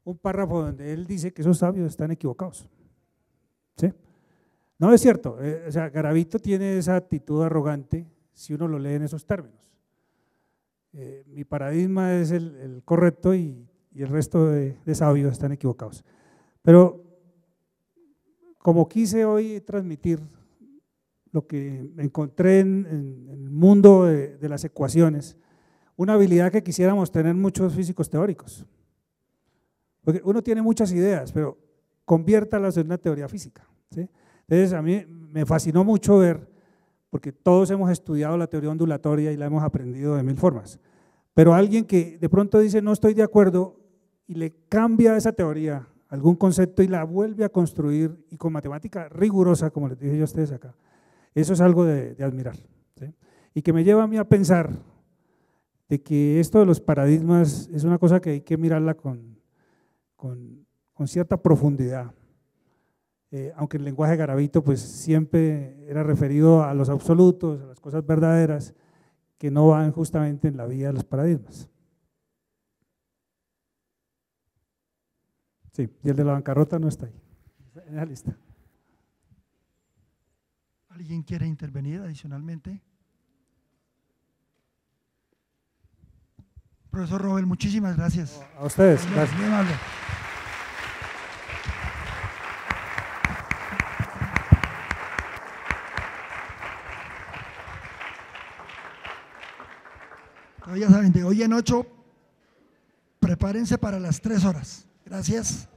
Un párrafo donde él dice que esos sabios están equivocados. ¿Sí? No es cierto, o sea, Garavito tiene esa actitud arrogante si uno lo lee en esos términos. Mi paradigma es el correcto y el resto de sabios están equivocados. Pero como quise hoy transmitir lo que encontré en el mundo de las ecuaciones, una habilidad que quisiéramos tener muchos físicos teóricos. Porque uno tiene muchas ideas, pero conviértalas en una teoría física, ¿sí? Entonces a mí me fascinó mucho ver, porque todos hemos estudiado la teoría ondulatoria y la hemos aprendido de mil formas, pero alguien que de pronto dice no estoy de acuerdo y le cambia esa teoría, algún concepto y la vuelve a construir y con matemática rigurosa, como les dije yo a ustedes acá, eso es algo de admirar, ¿sí? Y que me lleva a mí a pensar de que esto de los paradigmas es una cosa que hay que mirarla con cierta profundidad, aunque el lenguaje Garavito pues siempre era referido a los absolutos, a las cosas verdaderas, que no van justamente en la vía de los paradigmas. Sí, y el de la bancarrota no está ahí, en la lista. ¿Alguien quiere intervenir adicionalmente? Profesor Robel, muchísimas gracias. A ustedes, gracias. Muy amable. Ya saben, de hoy en 8, prepárense para las 3 horas. Gracias.